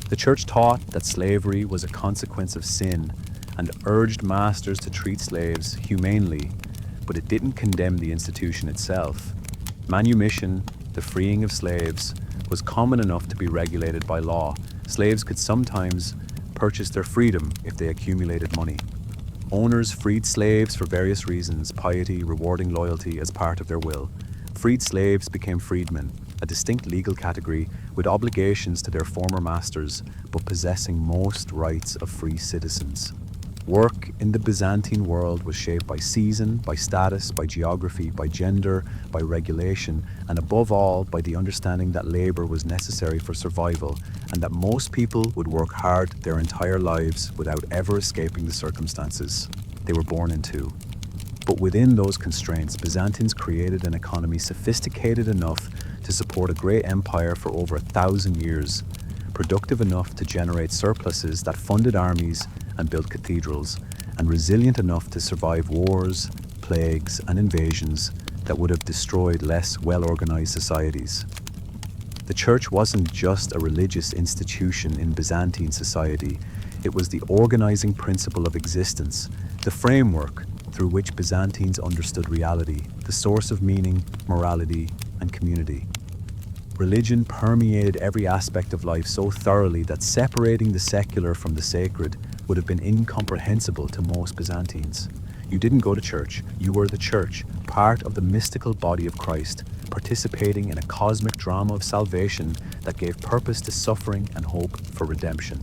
The church taught that slavery was a consequence of sin and urged masters to treat slaves humanely, but it didn't condemn the institution itself. Manumission, the freeing of slaves, was common enough to be regulated by law. Slaves could sometimes purchase their freedom if they accumulated money. Owners freed slaves for various reasons, piety, rewarding loyalty as part of their will. Freed slaves became freedmen, a distinct legal category with obligations to their former masters, but possessing most rights of free citizens. Work in the Byzantine world was shaped by season, by status, by geography, by gender, by regulation, and above all, by the understanding that labor was necessary for survival and that most people would work hard their entire lives without ever escaping the circumstances they were born into. But within those constraints, Byzantines created an economy sophisticated enough to support a great empire for over 1,000 years, productive enough to generate surpluses that funded armies and built cathedrals, and resilient enough to survive wars, plagues, and invasions that would have destroyed less well-organized societies. The church wasn't just a religious institution in Byzantine society, it was the organizing principle of existence, the framework through which Byzantines understood reality, the source of meaning, morality, and community. Religion permeated every aspect of life so thoroughly that separating the secular from the sacred would have been incomprehensible to most Byzantines. You didn't go to church, you were the church, part of the mystical body of Christ, participating in a cosmic drama of salvation that gave purpose to suffering and hope for redemption.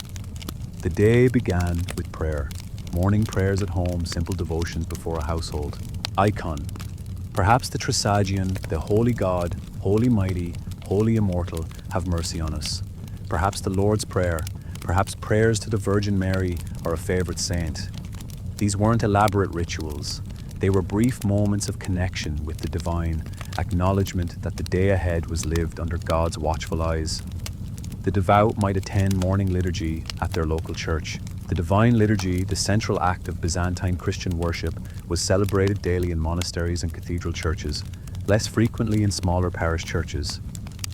The day began with prayer, morning prayers at home, simple devotions before a household. Icon, perhaps the Trisagion, the Holy God, Holy Mighty, Holy Immortal, have mercy on us. Perhaps the Lord's Prayer, perhaps prayers to the Virgin Mary or a favorite saint. These weren't elaborate rituals. They were brief moments of connection with the divine, acknowledgement that the day ahead was lived under God's watchful eyes. The devout might attend morning liturgy at their local church. The Divine Liturgy, the central act of Byzantine Christian worship, was celebrated daily in monasteries and cathedral churches, less frequently in smaller parish churches.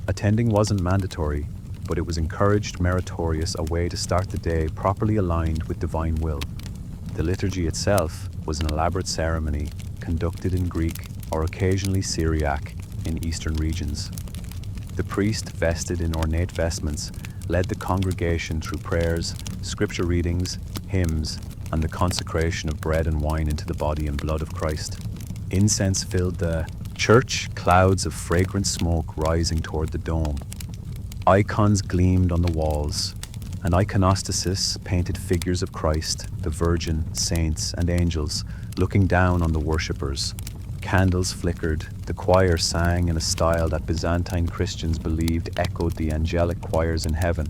Attending wasn't mandatory, but it was encouraged, meritorious, a way to start the day properly aligned with divine will. The liturgy itself was an elaborate ceremony conducted in Greek or occasionally Syriac in eastern regions. The priest, vested in ornate vestments, led the congregation through prayers, scripture readings, hymns, and the consecration of bread and wine into the body and blood of Christ. Incense filled the church, clouds of fragrant smoke rising toward the dome. Icons gleamed on the walls. An iconostasis painted figures of Christ, the Virgin, saints, and angels looking down on the worshippers. Candles flickered. The choir sang in a style that Byzantine Christians believed echoed the angelic choirs in heaven.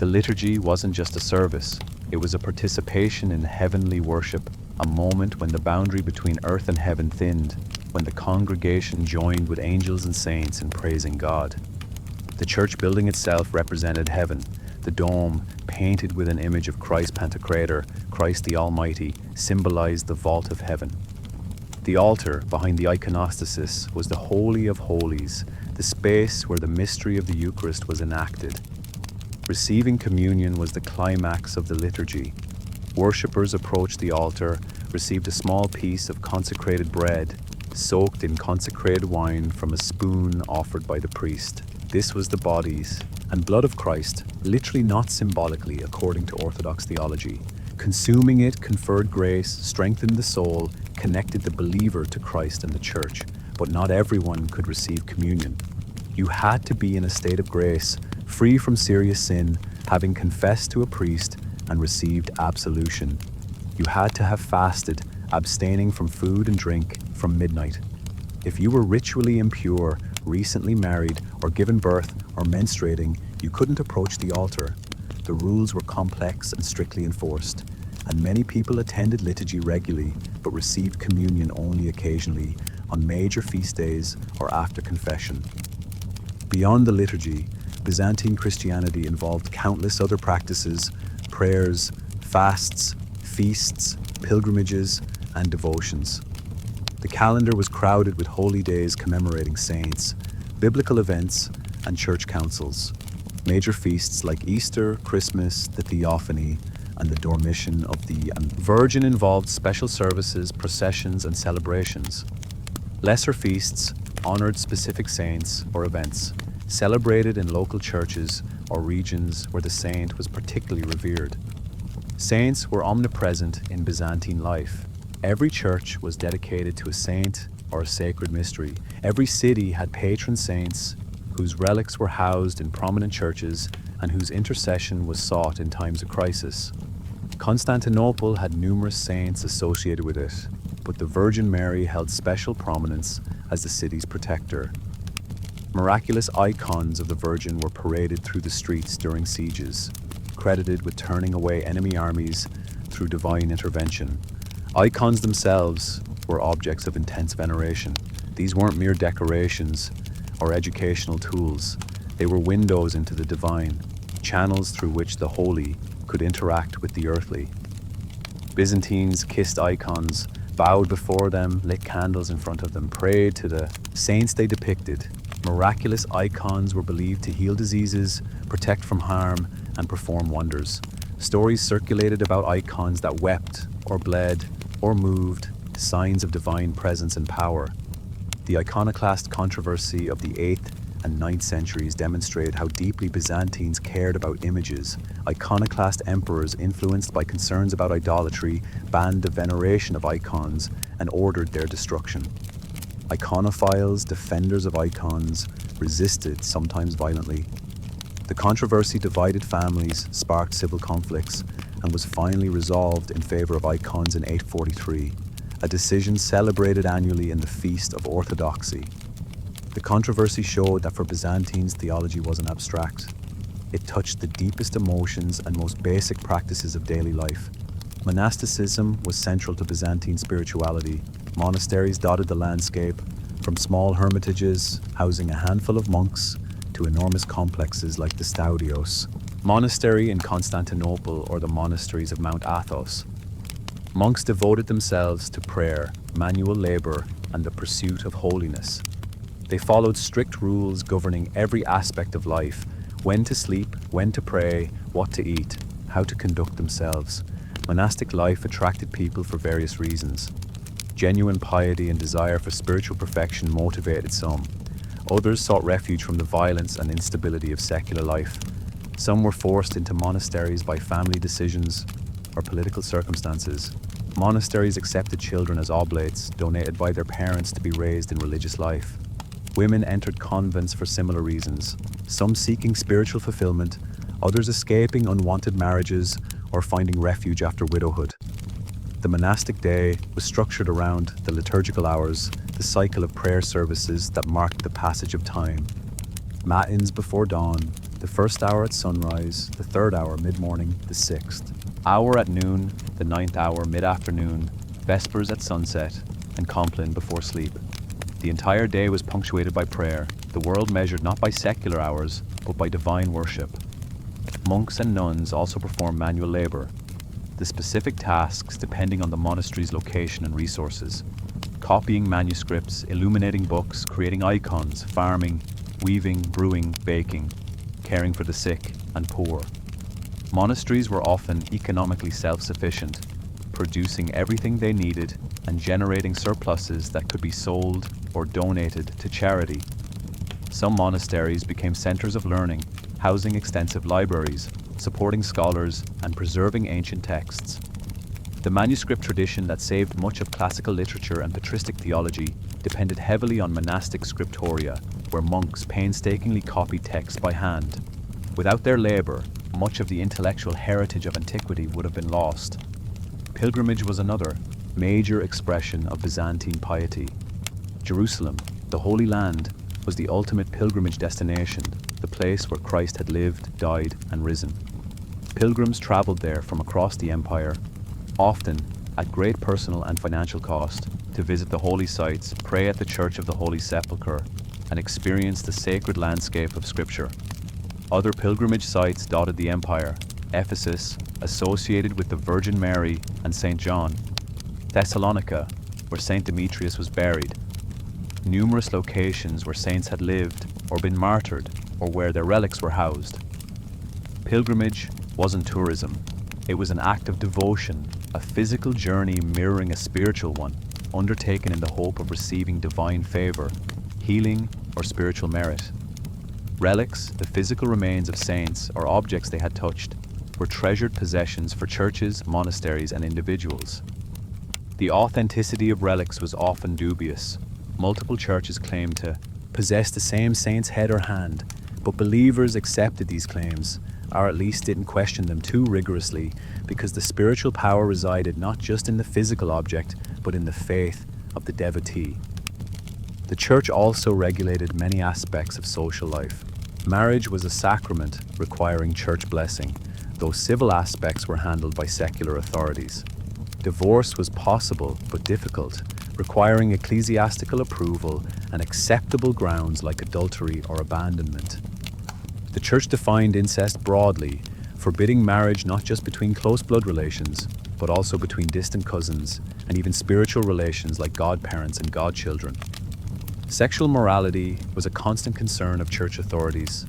The liturgy wasn't just a service, it was a participation in heavenly worship, a moment when the boundary between earth and heaven thinned, when the congregation joined with angels and saints in praising God. The church building itself represented heaven. The dome, painted with an image of Christ Pantocrator, Christ the Almighty, symbolized the vault of heaven. The altar behind the iconostasis was the Holy of Holies, the space where the mystery of the Eucharist was enacted. Receiving communion was the climax of the liturgy. Worshippers approached the altar, received a small piece of consecrated bread, soaked in consecrated wine from a spoon offered by the priest. This was the bodies and blood of Christ, literally not symbolically according to Orthodox theology. Consuming it conferred grace, strengthened the soul, connected the believer to Christ and the church. But not everyone could receive communion. You had to be in a state of grace, free from serious sin, having confessed to a priest and received absolution. You had to have fasted, abstaining from food and drink from midnight. If you were ritually impure, recently married, or given birth, or menstruating, you couldn't approach the altar. The rules were complex and strictly enforced, and many people attended liturgy regularly, but received communion only occasionally, on major feast days or after confession. Beyond the liturgy, Byzantine Christianity involved countless other practices, prayers, fasts, feasts, pilgrimages, and devotions. The calendar was crowded with holy days commemorating saints, biblical events, and church councils. Major feasts like Easter, Christmas, the Theophany, and the Dormition of the Virgin involved special services, processions, and celebrations. Lesser feasts honored specific saints or events, celebrated in local churches or regions where the saint was particularly revered. Saints were omnipresent in Byzantine life. Every church was dedicated to a saint or a sacred mystery. Every city had patron saints whose relics were housed in prominent churches and whose intercession was sought in times of crisis. Constantinople had numerous saints associated with it, but the Virgin Mary held special prominence as the city's protector. Miraculous icons of the Virgin were paraded through the streets during sieges, credited with turning away enemy armies through divine intervention. Icons themselves were objects of intense veneration. These weren't mere decorations or educational tools. They were windows into the divine, channels through which the holy could interact with the earthly. Byzantines kissed icons, bowed before them, lit candles in front of them, prayed to the saints they depicted. Miraculous icons were believed to heal diseases, protect from harm, and perform wonders. Stories circulated about icons that wept or bled or moved, signs of divine presence and power. The iconoclast controversy of the 8th and 9th centuries demonstrated how deeply Byzantines cared about images. Iconoclast emperors, influenced by concerns about idolatry, banned the veneration of icons and ordered their destruction. Iconophiles, defenders of icons, resisted, sometimes violently. The controversy divided families, sparked civil conflicts, and was finally resolved in favor of icons in 843, a decision celebrated annually in the Feast of Orthodoxy. The controversy showed that for Byzantines, theology wasn't abstract. It touched the deepest emotions and most basic practices of daily life. Monasticism was central to Byzantine spirituality. Monasteries dotted the landscape, from small hermitages housing a handful of monks to enormous complexes like the Staudios Monastery in Constantinople or the monasteries of Mount Athos. Monks devoted themselves to prayer, manual labor, and the pursuit of holiness. They followed strict rules governing every aspect of life: when to sleep, when to pray, what to eat, how to conduct themselves. Monastic life attracted people for various reasons. Genuine piety and desire for spiritual perfection motivated some. Others sought refuge from the violence and instability of secular life. Some were forced into monasteries by family decisions or political circumstances. Monasteries accepted children as oblates, donated by their parents to be raised in religious life. Women entered convents for similar reasons, some seeking spiritual fulfillment, others escaping unwanted marriages or finding refuge after widowhood. The monastic day was structured around the liturgical hours, the cycle of prayer services that marked the passage of time. Matins before dawn, the first hour at sunrise, the third hour mid-morning, the sixth hour at noon, the ninth hour mid-afternoon, vespers at sunset, and compline before sleep. The entire day was punctuated by prayer, the world measured not by secular hours, but by divine worship. Monks and nuns also performed manual labor, the specific tasks depending on the monastery's location and resources. Copying manuscripts, illuminating books, creating icons, farming, weaving, brewing, baking, caring for the sick and poor. Monasteries were often economically self-sufficient, producing everything they needed and generating surpluses that could be sold or donated to charity. Some monasteries became centers of learning, housing extensive libraries, supporting scholars, and preserving ancient texts. The manuscript tradition that saved much of classical literature and patristic theology depended heavily on monastic scriptoria, where monks painstakingly copied texts by hand. Without their labor, much of the intellectual heritage of antiquity would have been lost. Pilgrimage was another major expression of Byzantine piety. Jerusalem, the Holy Land, was the ultimate pilgrimage destination, the place where Christ had lived, died, and risen. Pilgrims traveled there from across the empire, often at great personal and financial cost, to visit the holy sites, pray at the Church of the Holy Sepulchre, and experience the sacred landscape of Scripture. Other pilgrimage sites dotted the empire: Ephesus, associated with the Virgin Mary and St. John; Thessalonica, where St. Demetrius was buried; numerous locations where saints had lived or been martyred, or where their relics were housed. Pilgrimage wasn't tourism. It was an act of devotion, a physical journey mirroring a spiritual one, undertaken in the hope of receiving divine favor, healing, or spiritual merit. Relics, the physical remains of saints or objects they had touched, were treasured possessions for churches, monasteries, and individuals. The authenticity of relics was often dubious. Multiple churches claimed to possess the same saint's head or hand, but believers accepted these claims, or at least didn't question them too rigorously, because the spiritual power resided not just in the physical object, but in the faith of the devotee. The church also regulated many aspects of social life. Marriage was a sacrament requiring church blessing, though civil aspects were handled by secular authorities. Divorce was possible but difficult, requiring ecclesiastical approval and acceptable grounds like adultery or abandonment. The church defined incest broadly, forbidding marriage not just between close blood relations, but also between distant cousins and even spiritual relations like godparents and godchildren. Sexual morality was a constant concern of church authorities.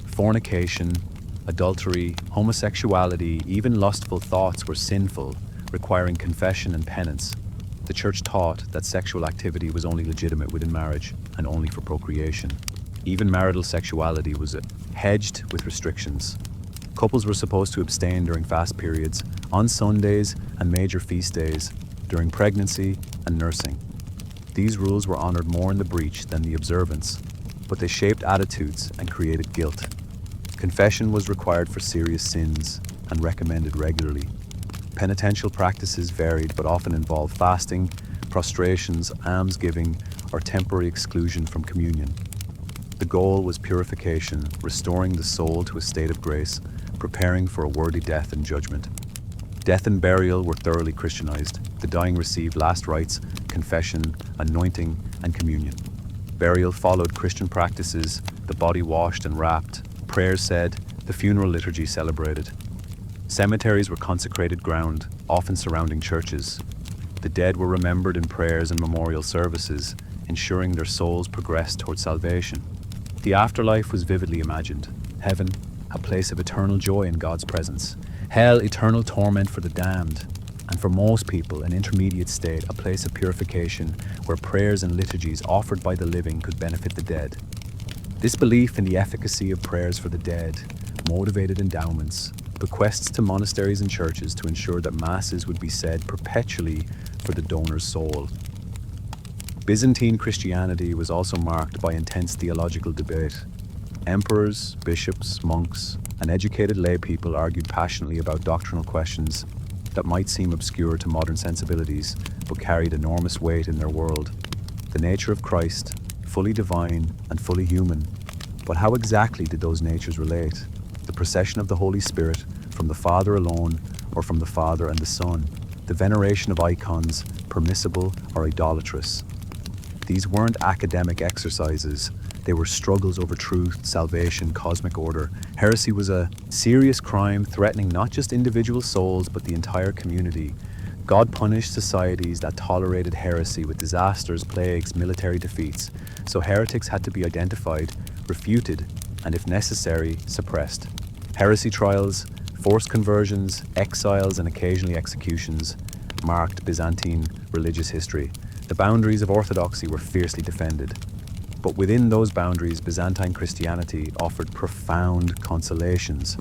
Fornication, adultery, homosexuality, even lustful thoughts were sinful, requiring confession and penance. The church taught that sexual activity was only legitimate within marriage and only for procreation. Even marital sexuality was hedged with restrictions. Couples were supposed to abstain during fast periods, on Sundays and major feast days, during pregnancy and nursing. These rules were honored more in the breach than the observance, but they shaped attitudes and created guilt. Confession was required for serious sins and recommended regularly. Penitential practices varied but often involved fasting, prostrations, almsgiving, or temporary exclusion from communion. The goal was purification, restoring the soul to a state of grace, preparing for a worthy death and judgment. Death and burial were thoroughly Christianized. The dying received last rites, confession, anointing, and communion. Burial followed Christian practices, the body washed and wrapped, prayers said, the funeral liturgy celebrated. Cemeteries were consecrated ground, often surrounding churches. The dead were remembered in prayers and memorial services, ensuring their souls progressed toward salvation. The afterlife was vividly imagined. Heaven, a place of eternal joy in God's presence. Hell, eternal torment for the damned. And for most people, an intermediate state, a place of purification where prayers and liturgies offered by the living could benefit the dead. This belief in the efficacy of prayers for the dead motivated endowments, bequests to monasteries and churches to ensure that masses would be said perpetually for the donor's soul. Byzantine Christianity was also marked by intense theological debate. Emperors, bishops, monks, and educated lay people argued passionately about doctrinal questions that might seem obscure to modern sensibilities, but carried enormous weight in their world. The nature of Christ, fully divine and fully human, But how exactly did those natures relate? The procession of the Holy Spirit from the Father alone or from the Father and the Son? The veneration of icons, permissible or idolatrous? These weren't academic exercises. They were struggles over truth, salvation, cosmic order. Heresy was a serious crime threatening not just individual souls but the entire community. God punished societies that tolerated heresy with disasters, plagues, military defeats. So heretics had to be identified, refuted, and if necessary, suppressed. Heresy trials, forced conversions, exiles, and occasionally executions marked Byzantine religious history. The boundaries of orthodoxy were fiercely defended. But within those boundaries, Byzantine Christianity offered profound consolations.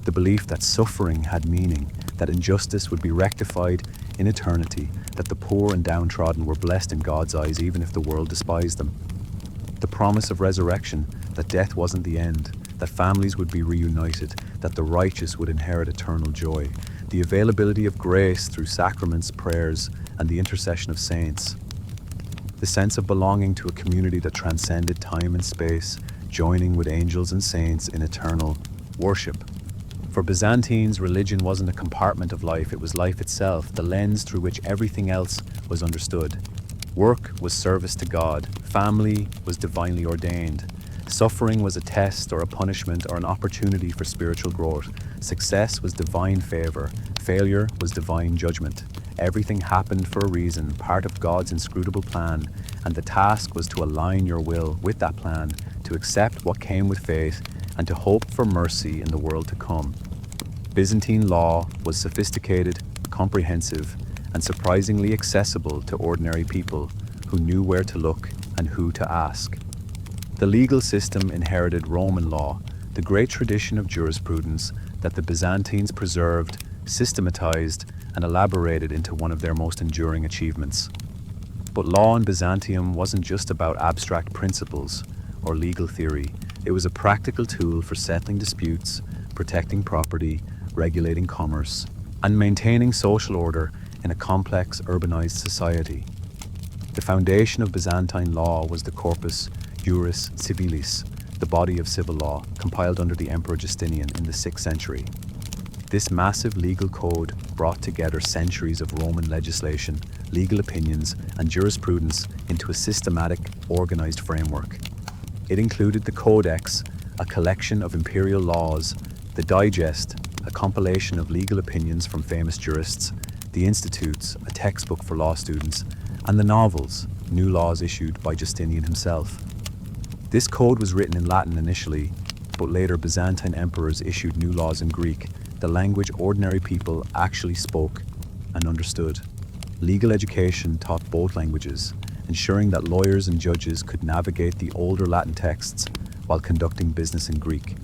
The belief that suffering had meaning, that injustice would be rectified in eternity, that the poor and downtrodden were blessed in God's eyes even if the world despised them. The promise of resurrection, that death wasn't the end, that families would be reunited, that the righteous would inherit eternal joy. The availability of grace through sacraments, prayers, and the intercession of saints. The sense of belonging to a community that transcended time and space, joining with angels and saints in eternal worship. For Byzantines, religion wasn't a compartment of life, it was life itself, the lens through which everything else was understood. Work was service to God, family was divinely ordained, suffering was a test or a punishment or an opportunity for spiritual growth, success was divine favor, failure was divine judgment. Everything happened for a reason, part of God's inscrutable plan, and the task was to align your will with that plan, to accept what came with faith, and to hope for mercy in the world to come. Byzantine law was sophisticated, comprehensive, and surprisingly accessible to ordinary people who knew where to look and who to ask. The legal system inherited Roman law, the great tradition of jurisprudence that the Byzantines preserved, systematized, and elaborated into one of their most enduring achievements. But law in Byzantium wasn't just about abstract principles or legal theory. It was a practical tool for settling disputes, protecting property, regulating commerce, and maintaining social order in a complex urbanized society. The foundation of Byzantine law was the Corpus Juris Civilis, the body of civil law, compiled under the Emperor Justinian in the 6th century. This massive legal code brought together centuries of Roman legislation, legal opinions, and jurisprudence into a systematic, organized framework. It included the Codex, a collection of imperial laws, the Digest, a compilation of legal opinions from famous jurists, the Institutes, a textbook for law students, and the Novels, new laws issued by Justinian himself. This code was written in Latin initially, but later Byzantine emperors issued new laws in Greek, the language ordinary people actually spoke and understood. Legal education taught both languages, ensuring that lawyers and judges could navigate the older Latin texts while conducting business in Greek.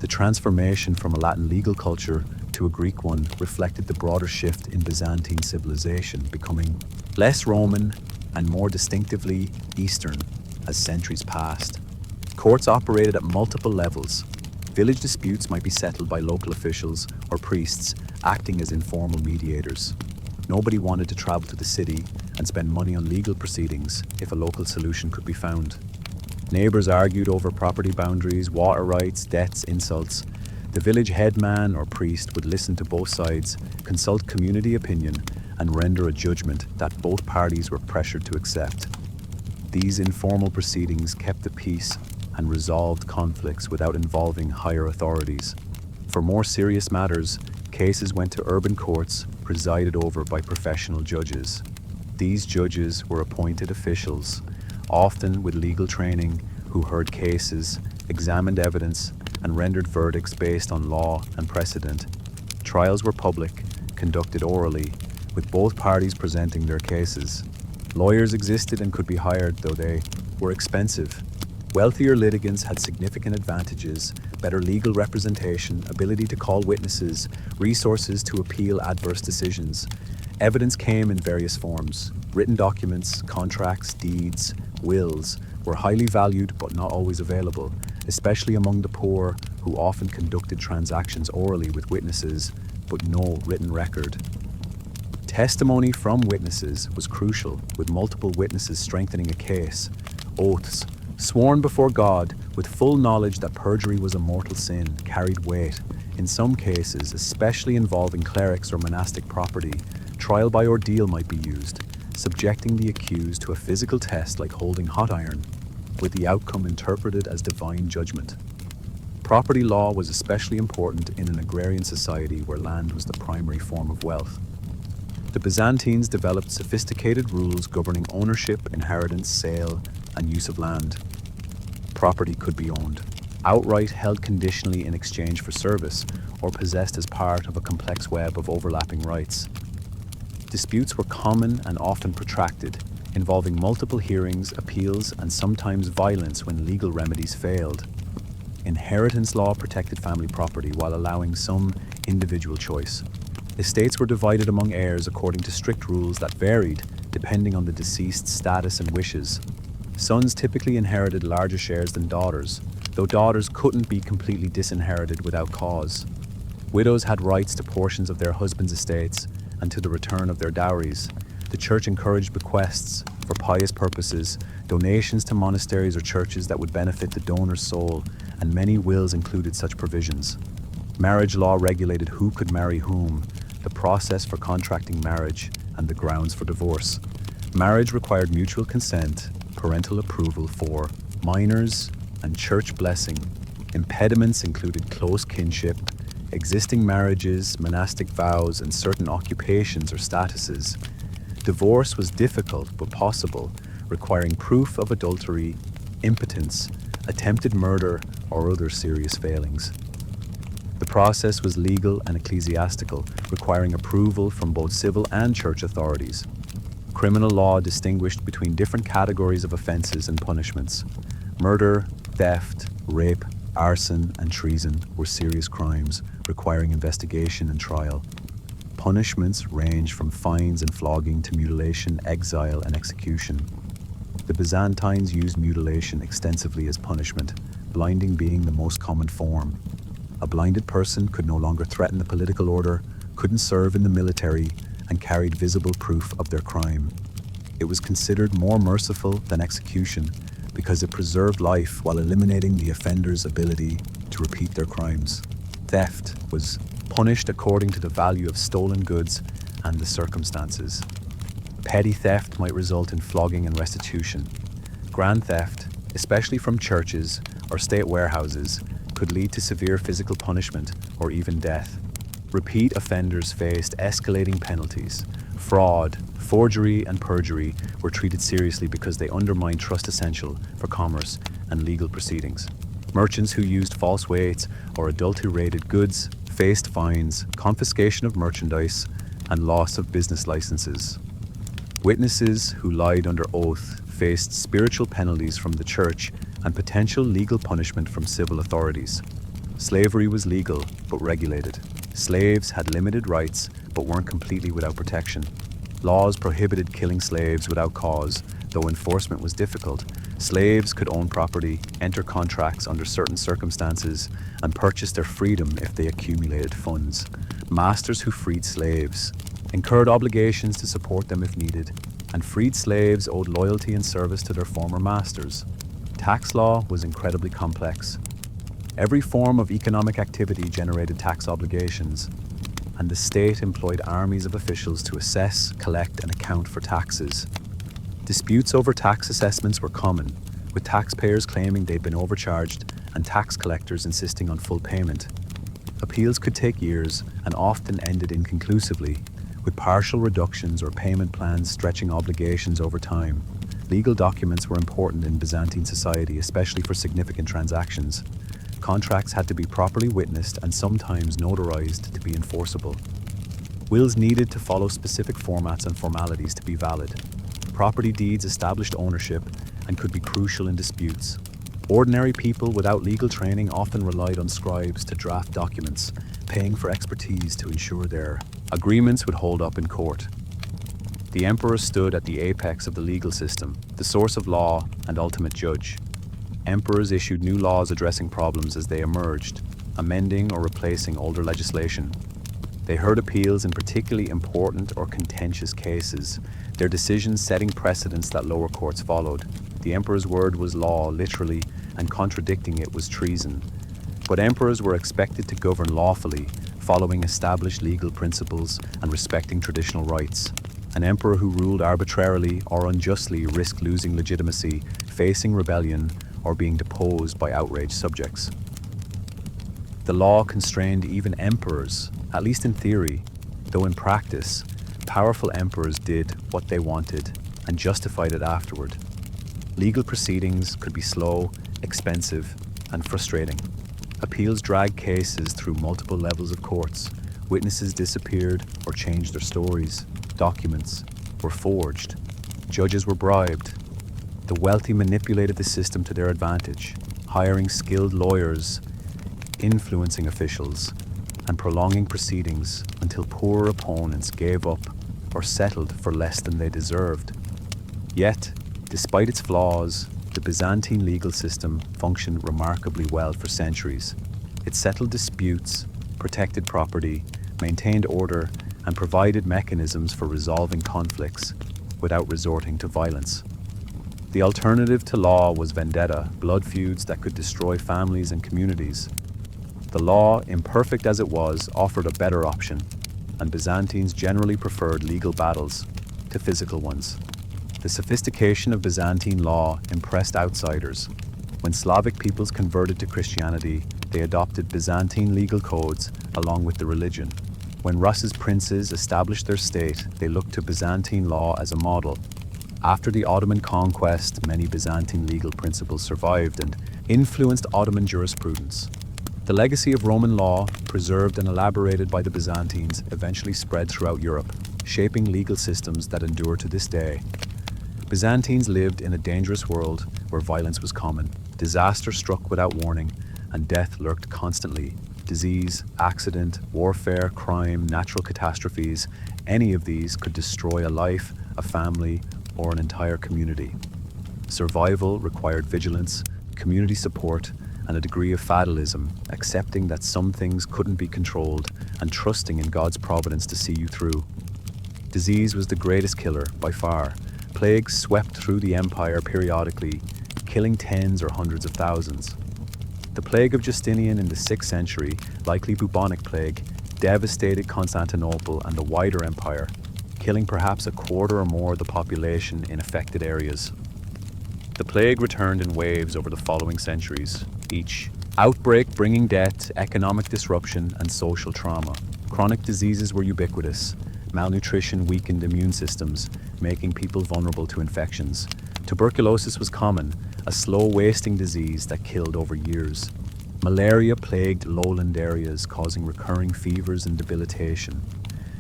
The transformation from a Latin legal culture to a Greek one reflected the broader shift in Byzantine civilization, becoming less Roman and more distinctively Eastern as centuries passed. Courts operated at multiple levels. Village disputes might be settled by local officials or priests acting as informal mediators. Nobody wanted to travel to the city and spend money on legal proceedings if a local solution could be found. Neighbors argued over property boundaries, water rights, debts, insults. The village headman or priest would listen to both sides, consult community opinion, and render a judgment that both parties were pressured to accept. These informal proceedings kept the peace and resolved conflicts without involving higher authorities. For more serious matters, cases went to urban courts presided over by professional judges. These judges were appointed officials, often with legal training, who heard cases, examined evidence, and rendered verdicts based on law and precedent. Trials were public, conducted orally, with both parties presenting their cases. Lawyers existed and could be hired, though they were expensive. Wealthier litigants had significant advantages, better legal representation, ability to call witnesses, resources to appeal adverse decisions. Evidence came in various forms. Written documents, contracts, deeds, wills were highly valued but not always available, especially among the poor who often conducted transactions orally with witnesses but no written record. Testimony from witnesses was crucial, with multiple witnesses strengthening a case. Oaths, Sworn before God, with full knowledge that perjury was a mortal sin, carried weight. In some cases, especially involving clerics or monastic property, trial by ordeal might be used, subjecting the accused to a physical test like holding hot iron, with the outcome interpreted as divine judgment. Property law was especially important in an agrarian society where land was the primary form of wealth. The Byzantines developed sophisticated rules governing ownership, inheritance, sale, and use of land. Property could be owned outright, held conditionally in exchange for service, or possessed as part of a complex web of overlapping rights. Disputes were common and often protracted, involving multiple hearings, appeals, and sometimes violence when legal remedies failed. Inheritance law protected family property while allowing some individual choice. Estates were divided among heirs according to strict rules that varied depending on the deceased's status and wishes. Sons typically inherited larger shares than daughters, though daughters couldn't be completely disinherited without cause. Widows had rights to portions of their husbands' estates and to the return of their dowries. The church encouraged bequests for pious purposes, donations to monasteries or churches that would benefit the donor's soul, and many wills included such provisions. Marriage law regulated who could marry whom, the process for contracting marriage, and the grounds for divorce. Marriage required mutual consent, parental approval for minors, and church blessing. Impediments included close kinship, existing marriages, monastic vows, and certain occupations or statuses. Divorce was difficult but possible, requiring proof of adultery, impotence, attempted murder, or other serious failings. The process was legal and ecclesiastical, requiring approval from both civil and church authorities. Criminal law distinguished between different categories of offenses and punishments. Murder, theft, rape, arson, and treason were serious crimes, requiring investigation and trial. Punishments ranged from fines and flogging to mutilation, exile, and execution. The Byzantines used mutilation extensively as punishment, blinding being the most common form. A blinded person could no longer threaten the political order, couldn't serve in the military, and carried visible proof of their crime. It was considered more merciful than execution because it preserved life while eliminating the offender's ability to repeat their crimes. Theft was punished according to the value of stolen goods and the circumstances. Petty theft might result in flogging and restitution. Grand theft, especially from churches or state warehouses, could lead to severe physical punishment or even death. Repeat offenders faced escalating penalties. Fraud, forgery, and perjury were treated seriously because they undermined trust essential for commerce and legal proceedings. Merchants who used false weights or adulterated goods faced fines, confiscation of merchandise, and loss of business licenses. Witnesses who lied under oath faced spiritual penalties from the church and potential legal punishment from civil authorities. Slavery was legal but regulated. Slaves had limited rights but weren't completely without protection. Laws prohibited killing slaves without cause, though enforcement was difficult. Slaves could own property, enter contracts under certain circumstances, and purchase their freedom if they accumulated funds. Masters who freed slaves incurred obligations to support them if needed, and freed slaves owed loyalty and service to their former masters. Tax law was incredibly complex. Every form of economic activity generated tax obligations, and the state employed armies of officials to assess, collect, and account for taxes. Disputes over tax assessments were common, with taxpayers claiming they'd been overcharged and tax collectors insisting on full payment. Appeals could take years and often ended inconclusively, with partial reductions or payment plans stretching obligations over time. Legal documents were important in Byzantine society, especially for significant transactions. Contracts had to be properly witnessed and sometimes notarized to be enforceable. Wills needed to follow specific formats and formalities to be valid. Property deeds established ownership and could be crucial in disputes. Ordinary people without legal training often relied on scribes to draft documents, paying for expertise to ensure their agreements would hold up in court. The emperor stood at the apex of the legal system, the source of law and ultimate judge. Emperors issued new laws addressing problems as they emerged, amending or replacing older legislation. They heard appeals in particularly important or contentious cases, their decisions setting precedents that lower courts followed. The emperor's word was law, literally, and contradicting it was treason. But emperors were expected to govern lawfully, following established legal principles and respecting traditional rights. An emperor who ruled arbitrarily or unjustly risked losing legitimacy, facing rebellion, or being deposed by outraged subjects. The law constrained even emperors, at least in theory, though in practice, powerful emperors did what they wanted and justified it afterward. Legal proceedings could be slow, expensive, and frustrating. Appeals dragged cases through multiple levels of courts. Witnesses disappeared or changed their stories. Documents were forged. Judges were bribed. The wealthy manipulated the system to their advantage, hiring skilled lawyers, influencing officials, and prolonging proceedings until poorer opponents gave up or settled for less than they deserved. Yet, despite its flaws, the Byzantine legal system functioned remarkably well for centuries. It settled disputes, protected property, maintained order, and provided mechanisms for resolving conflicts without resorting to violence. The alternative to law was vendetta, blood feuds that could destroy families and communities. The law, imperfect as it was, offered a better option, and Byzantines generally preferred legal battles to physical ones. The sophistication of Byzantine law impressed outsiders. When Slavic peoples converted to Christianity, they adopted Byzantine legal codes along with the religion. When Rus's princes established their state, they looked to Byzantine law as a model. After the Ottoman conquest, many Byzantine legal principles survived and influenced Ottoman jurisprudence. The legacy of Roman law, preserved and elaborated by the Byzantines, eventually spread throughout Europe, shaping legal systems that endure to this day. Byzantines lived in a dangerous world where violence was common, disaster struck without warning, and death lurked constantly. Disease, accident, warfare, crime, natural catastrophes, any of these could destroy a life, a family, or an entire community. Survival required vigilance, community support, and a degree of fatalism, accepting that some things couldn't be controlled and trusting in God's providence to see you through. Disease was the greatest killer, by far. Plagues swept through the empire periodically, killing tens or hundreds of thousands. The plague of Justinian in the 6th century, likely bubonic plague, devastated Constantinople and the wider empire, killing perhaps a quarter or more of the population in affected areas. The plague returned in waves over the following centuries, each outbreak bringing death, economic disruption, and social trauma. Chronic diseases were ubiquitous. Malnutrition weakened immune systems, making people vulnerable to infections. Tuberculosis was common, a slow wasting disease that killed over years. Malaria plagued lowland areas, causing recurring fevers and debilitation.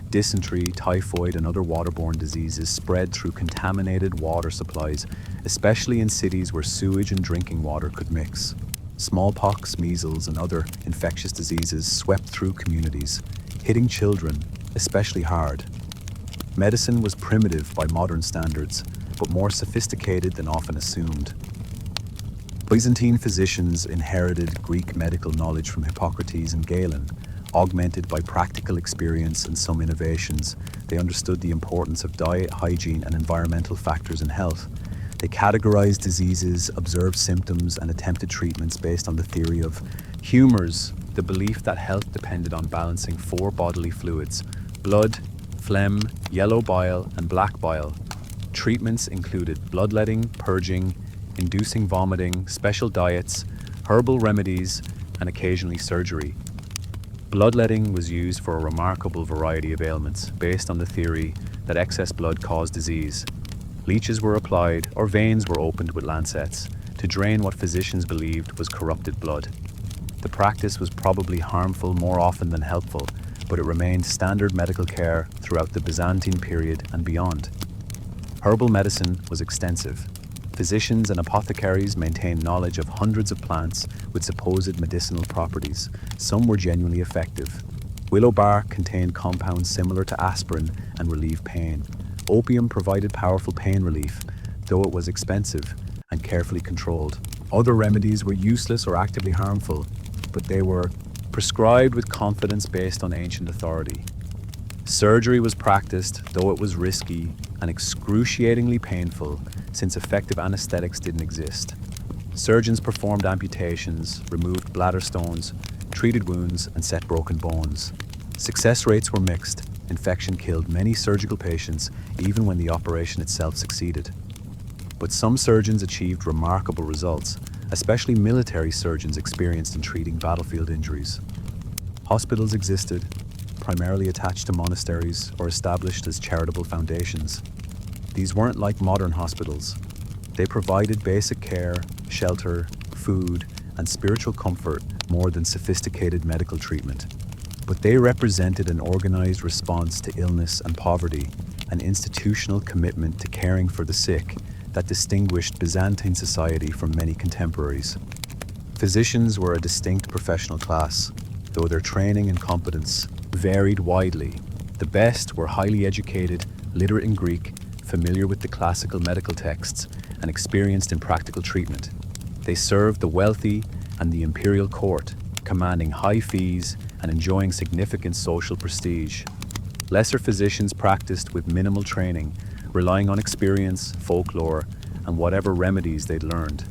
Dysentery, typhoid, and other waterborne diseases spread through contaminated water supplies, especially in cities where sewage and drinking water could mix. Smallpox, measles, and other infectious diseases swept through communities, hitting children especially hard. Medicine was primitive by modern standards, but more sophisticated than often assumed. Byzantine physicians inherited Greek medical knowledge from Hippocrates and Galen, augmented by practical experience and some innovations. They understood the importance of diet, hygiene, and environmental factors in health. They categorized diseases, observed symptoms, and attempted treatments based on the theory of humors, the belief that health depended on balancing 4 bodily fluids: blood, phlegm, yellow bile, and black bile. Treatments included bloodletting, purging, inducing vomiting, special diets, herbal remedies, and occasionally surgery. Bloodletting was used for a remarkable variety of ailments, based on the theory that excess blood caused disease. Leeches were applied, or veins were opened with lancets, to drain what physicians believed was corrupted blood. The practice was probably harmful more often than helpful, but it remained standard medical care throughout the Byzantine period and beyond. Herbal medicine was extensive. Physicians and apothecaries maintained knowledge of hundreds of plants with supposed medicinal properties. Some were genuinely effective. Willow bark contained compounds similar to aspirin and relieved pain. Opium provided powerful pain relief, though it was expensive and carefully controlled. Other remedies were useless or actively harmful, but they were prescribed with confidence based on ancient authority. Surgery was practiced, though it was risky and excruciatingly painful, since effective anesthetics didn't exist. Surgeons performed amputations, removed bladder stones, treated wounds, and set broken bones. Success rates were mixed. Infection killed many surgical patients, even when the operation itself succeeded. But some surgeons achieved remarkable results, especially military surgeons experienced in treating battlefield injuries. Hospitals existed, primarily attached to monasteries or established as charitable foundations. These weren't like modern hospitals. They provided basic care, shelter, food, and spiritual comfort more than sophisticated medical treatment. But they represented an organized response to illness and poverty, an institutional commitment to caring for the sick that distinguished Byzantine society from many contemporaries. Physicians were a distinct professional class, though their training and competence varied widely. The best were highly educated, literate in Greek, familiar with the classical medical texts, and experienced in practical treatment. They served the wealthy and the imperial court, commanding high fees and enjoying significant social prestige. Lesser physicians practiced with minimal training, relying on experience, folklore, and whatever remedies they'd learned.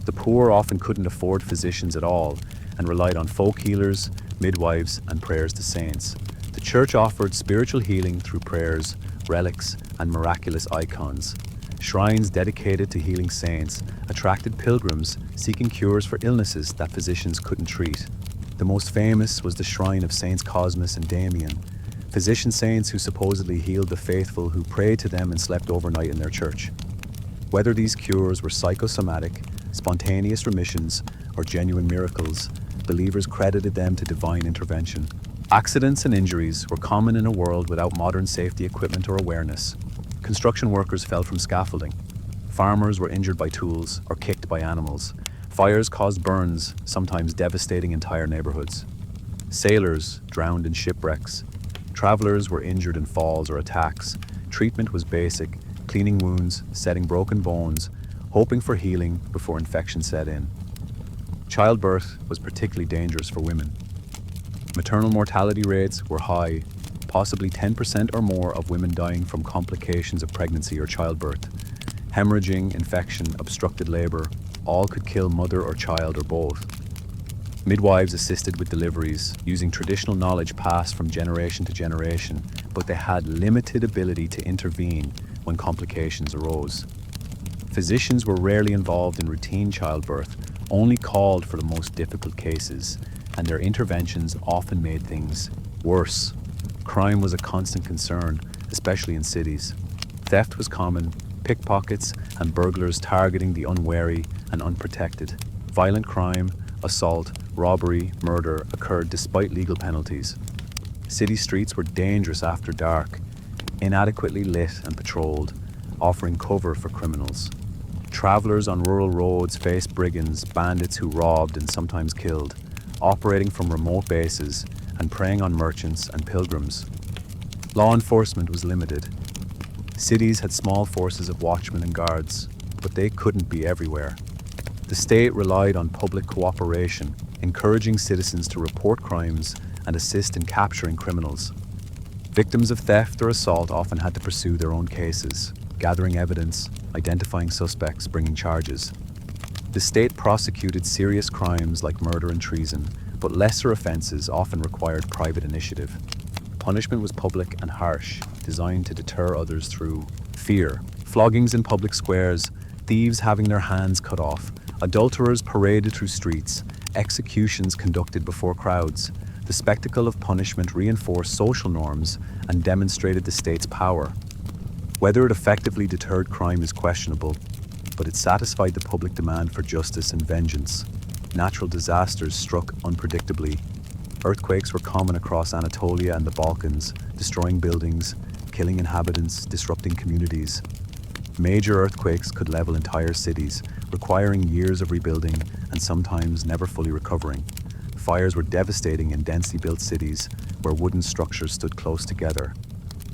The poor often couldn't afford physicians at all and relied on folk healers, midwives, and prayers to saints. The church offered spiritual healing through prayers, relics, and miraculous icons. Shrines dedicated to healing saints attracted pilgrims seeking cures for illnesses that physicians couldn't treat. The most famous was the shrine of Saints Cosmas and Damian, physician saints who supposedly healed the faithful who prayed to them and slept overnight in their church. Whether these cures were psychosomatic, spontaneous remissions, or genuine miracles, believers credited them to divine intervention. Accidents and injuries were common in a world without modern safety equipment or awareness. Construction workers fell from scaffolding. Farmers were injured by tools or kicked by animals. Fires caused burns, sometimes devastating entire neighborhoods. Sailors drowned in shipwrecks. Travelers were injured in falls or attacks. Treatment was basic, cleaning wounds, setting broken bones, hoping for healing before infection set in. Childbirth was particularly dangerous for women. Maternal mortality rates were high, possibly 10% or more of women dying from complications of pregnancy or childbirth. Hemorrhaging, infection, obstructed labor, all could kill mother or child or both. Midwives assisted with deliveries, using traditional knowledge passed from generation to generation, but they had limited ability to intervene when complications arose. Physicians were rarely involved in routine childbirth, only called for the most difficult cases, and their interventions often made things worse. Crime was a constant concern, especially in cities. Theft was common, pickpockets and burglars targeting the unwary and unprotected. Violent crime, assault, robbery, murder occurred despite legal penalties. City streets were dangerous after dark, inadequately lit and patrolled, offering cover for criminals. Travelers on rural roads faced brigands, bandits who robbed and sometimes killed, operating from remote bases and preying on merchants and pilgrims. Law enforcement was limited. Cities had small forces of watchmen and guards, but they couldn't be everywhere. The state relied on public cooperation, encouraging citizens to report crimes and assist in capturing criminals. Victims of theft or assault often had to pursue their own cases, gathering evidence, identifying suspects, bringing charges. The state prosecuted serious crimes like murder and treason, but lesser offenses often required private initiative. Punishment was public and harsh, designed to deter others through fear. Floggings in public squares, thieves having their hands cut off, adulterers paraded through streets, executions conducted before crowds. The spectacle of punishment reinforced social norms and demonstrated the state's power. Whether it effectively deterred crime is questionable, but it satisfied the public demand for justice and vengeance. Natural disasters struck unpredictably. Earthquakes were common across Anatolia and the Balkans, destroying buildings, killing inhabitants, disrupting communities. Major earthquakes could level entire cities, requiring years of rebuilding and sometimes never fully recovering. Fires were devastating in densely built cities where wooden structures stood close together.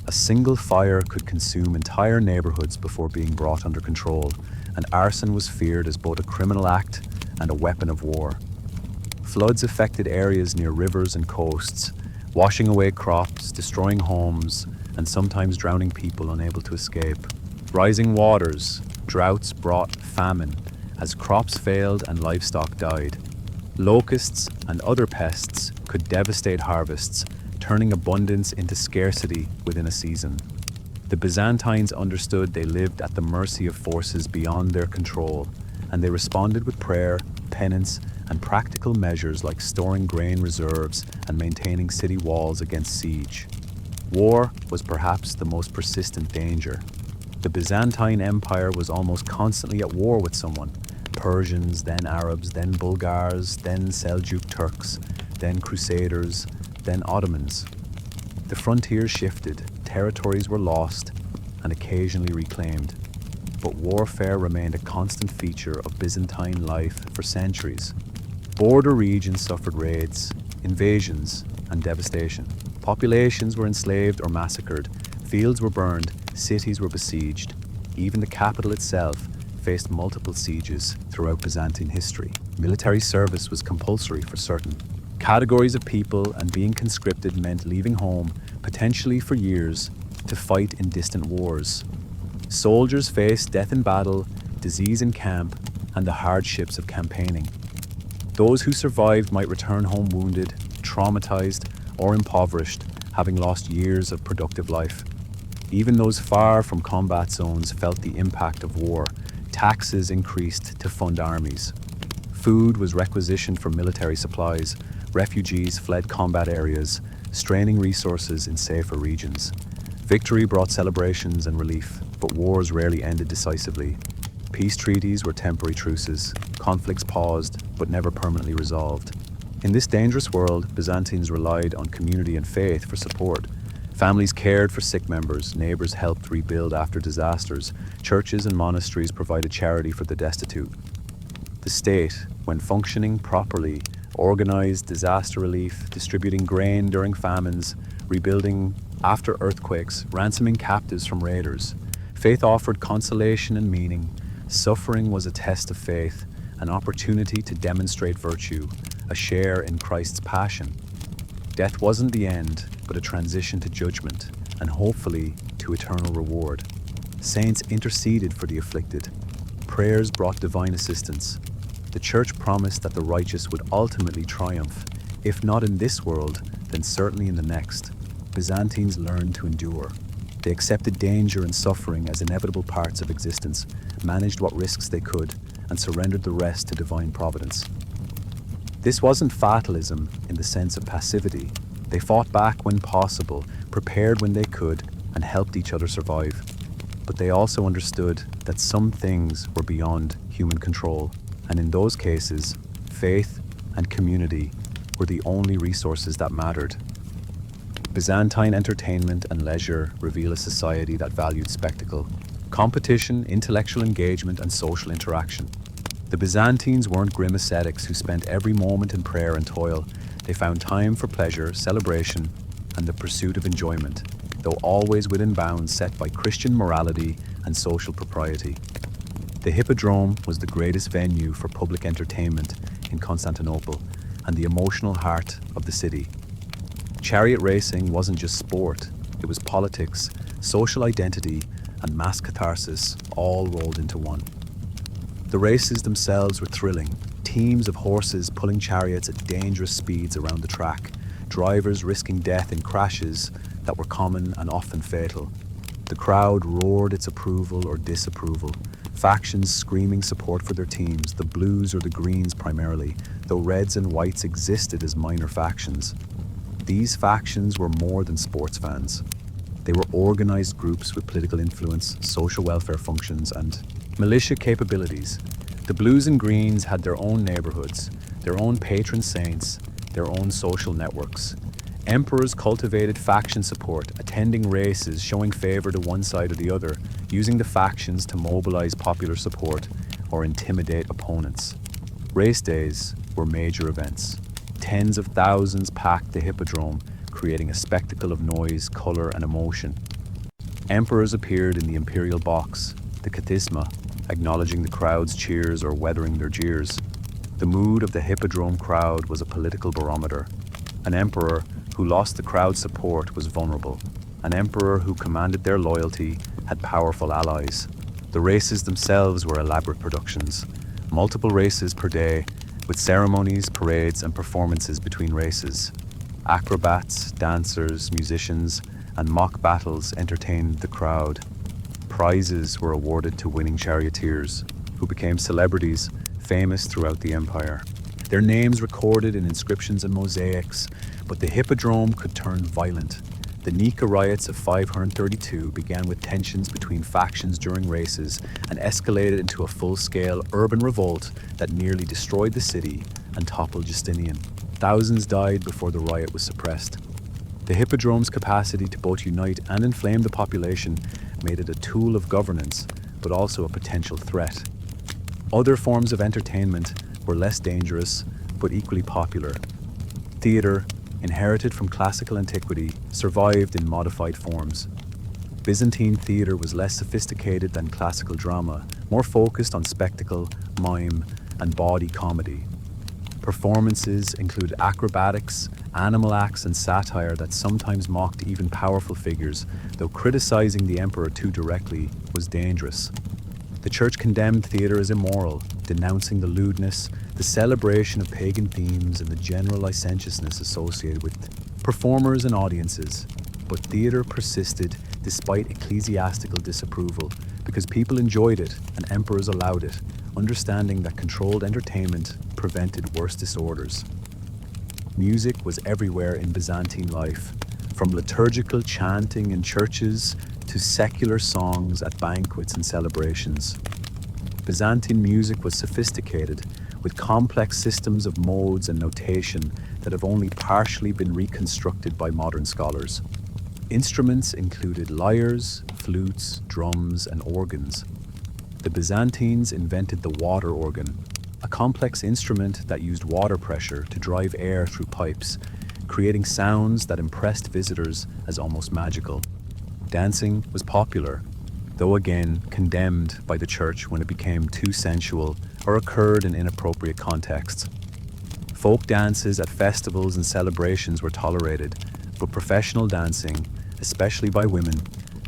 A single fire could consume entire neighborhoods before being brought under control, and arson was feared as both a criminal act and a weapon of war. Floods affected areas near rivers and coasts, washing away crops, destroying homes, and sometimes drowning people unable to escape. Rising waters, droughts brought famine as crops failed and livestock died. Locusts and other pests could devastate harvests, turning abundance into scarcity within a season. The Byzantines understood they lived at the mercy of forces beyond their control, and they responded with prayer, penance, and practical measures like storing grain reserves and maintaining city walls against siege. War was perhaps the most persistent danger. The Byzantine Empire was almost constantly at war with someone. Persians, then Arabs, then Bulgars, then Seljuk Turks, then Crusaders, then Ottomans. The frontiers shifted, territories were lost, and occasionally reclaimed. But warfare remained a constant feature of Byzantine life for centuries. Border regions suffered raids, invasions, and devastation. Populations were enslaved or massacred, fields were burned, cities were besieged. Even the capital itself faced multiple sieges throughout Byzantine history. Military service was compulsory for certain. Categories of people and being conscripted meant leaving home, potentially for years, to fight in distant wars. Soldiers faced death in battle, disease in camp, and the hardships of campaigning. Those who survived might return home wounded, traumatized, or impoverished, having lost years of productive life. Even those far from combat zones felt the impact of war. Taxes increased to fund armies. Food was requisitioned for military supplies. Refugees fled combat areas, straining resources in safer regions. Victory brought celebrations and relief, but wars rarely ended decisively. Peace treaties were temporary truces. Conflicts paused, but never permanently resolved. In this dangerous world, Byzantines relied on community and faith for support. Families cared for sick members, neighbors helped rebuild after disasters, churches and monasteries provided charity for the destitute. The state, when functioning properly, organized disaster relief, distributing grain during famines, rebuilding after earthquakes, ransoming captives from raiders. Faith offered consolation and meaning. Suffering was a test of faith, an opportunity to demonstrate virtue, a share in Christ's passion. Death wasn't the end, but a transition to judgment, and hopefully to eternal reward. Saints interceded for the afflicted. Prayers brought divine assistance. The church promised that the righteous would ultimately triumph, if not in this world, then certainly in the next. Byzantines learned to endure. They accepted danger and suffering as inevitable parts of existence, managed what risks they could, and surrendered the rest to divine providence. This wasn't fatalism in the sense of passivity. They fought back when possible, prepared when they could, and helped each other survive. But they also understood that some things were beyond human control, and in those cases, faith and community were the only resources that mattered. Byzantine entertainment and leisure reveal a society that valued spectacle, competition, intellectual engagement, and social interaction. The Byzantines weren't grim ascetics who spent every moment in prayer and toil. They found time for pleasure, celebration, and the pursuit of enjoyment, though always within bounds set by Christian morality and social propriety. The Hippodrome was the greatest venue for public entertainment in Constantinople and the emotional heart of the city. Chariot racing wasn't just sport, it was politics, social identity, and mass catharsis, all rolled into one. The races themselves were thrilling, teams of horses pulling chariots at dangerous speeds around the track, drivers risking death in crashes that were common and often fatal. The crowd roared its approval or disapproval, factions screaming support for their teams, the blues or the greens primarily, though reds and whites existed as minor factions. These factions were more than sports fans. They were organized groups with political influence, social welfare functions, and militia capabilities. The blues and greens had their own neighborhoods, their own patron saints, their own social networks. Emperors cultivated faction support, attending races, showing favor to one side or the other, using the factions to mobilize popular support or intimidate opponents. Race days were major events. Tens of thousands packed the Hippodrome, creating a spectacle of noise, color, and emotion. Emperors appeared in the imperial box, the Kathisma, acknowledging the crowd's cheers or weathering their jeers. The mood of the Hippodrome crowd was a political barometer. An emperor, who lost the crowd's support was vulnerable. An emperor who commanded their loyalty had powerful allies. The races themselves were elaborate productions, multiple races per day, with ceremonies, parades, and performances between races. Acrobats, dancers, musicians, and mock battles entertained the crowd. Prizes were awarded to winning charioteers, who became celebrities famous throughout the empire. Their names recorded in inscriptions and mosaics, but the hippodrome could turn violent. The Nika riots of 532 began with tensions between factions during races and escalated into a full-scale urban revolt that nearly destroyed the city and toppled Justinian. Thousands died before the riot was suppressed. The hippodrome's capacity to both unite and inflame the population made it a tool of governance, but also a potential threat. Other forms of entertainment were less dangerous, but equally popular. Theatre, inherited from classical antiquity, survived in modified forms. Byzantine theatre was less sophisticated than classical drama, more focused on spectacle, mime, and bawdy comedy. Performances included acrobatics, animal acts, and satire that sometimes mocked even powerful figures, though criticizing the emperor too directly was dangerous. The church condemned theatre as immoral, denouncing the lewdness, the celebration of pagan themes, and the general licentiousness associated with performers and audiences. But theatre persisted despite ecclesiastical disapproval, because people enjoyed it and emperors allowed it, understanding that controlled entertainment prevented worse disorders. Music was everywhere in Byzantine life, from liturgical chanting in churches to secular songs at banquets and celebrations. Byzantine music was sophisticated, with complex systems of modes and notation that have only partially been reconstructed by modern scholars. Instruments included lyres, flutes, drums, and organs. The Byzantines invented the water organ, a complex instrument that used water pressure to drive air through pipes, creating sounds that impressed visitors as almost magical. Dancing was popular, though again condemned by the church when it became too sensual or occurred in inappropriate contexts. Folk dances at festivals and celebrations were tolerated, but professional dancing, especially by women,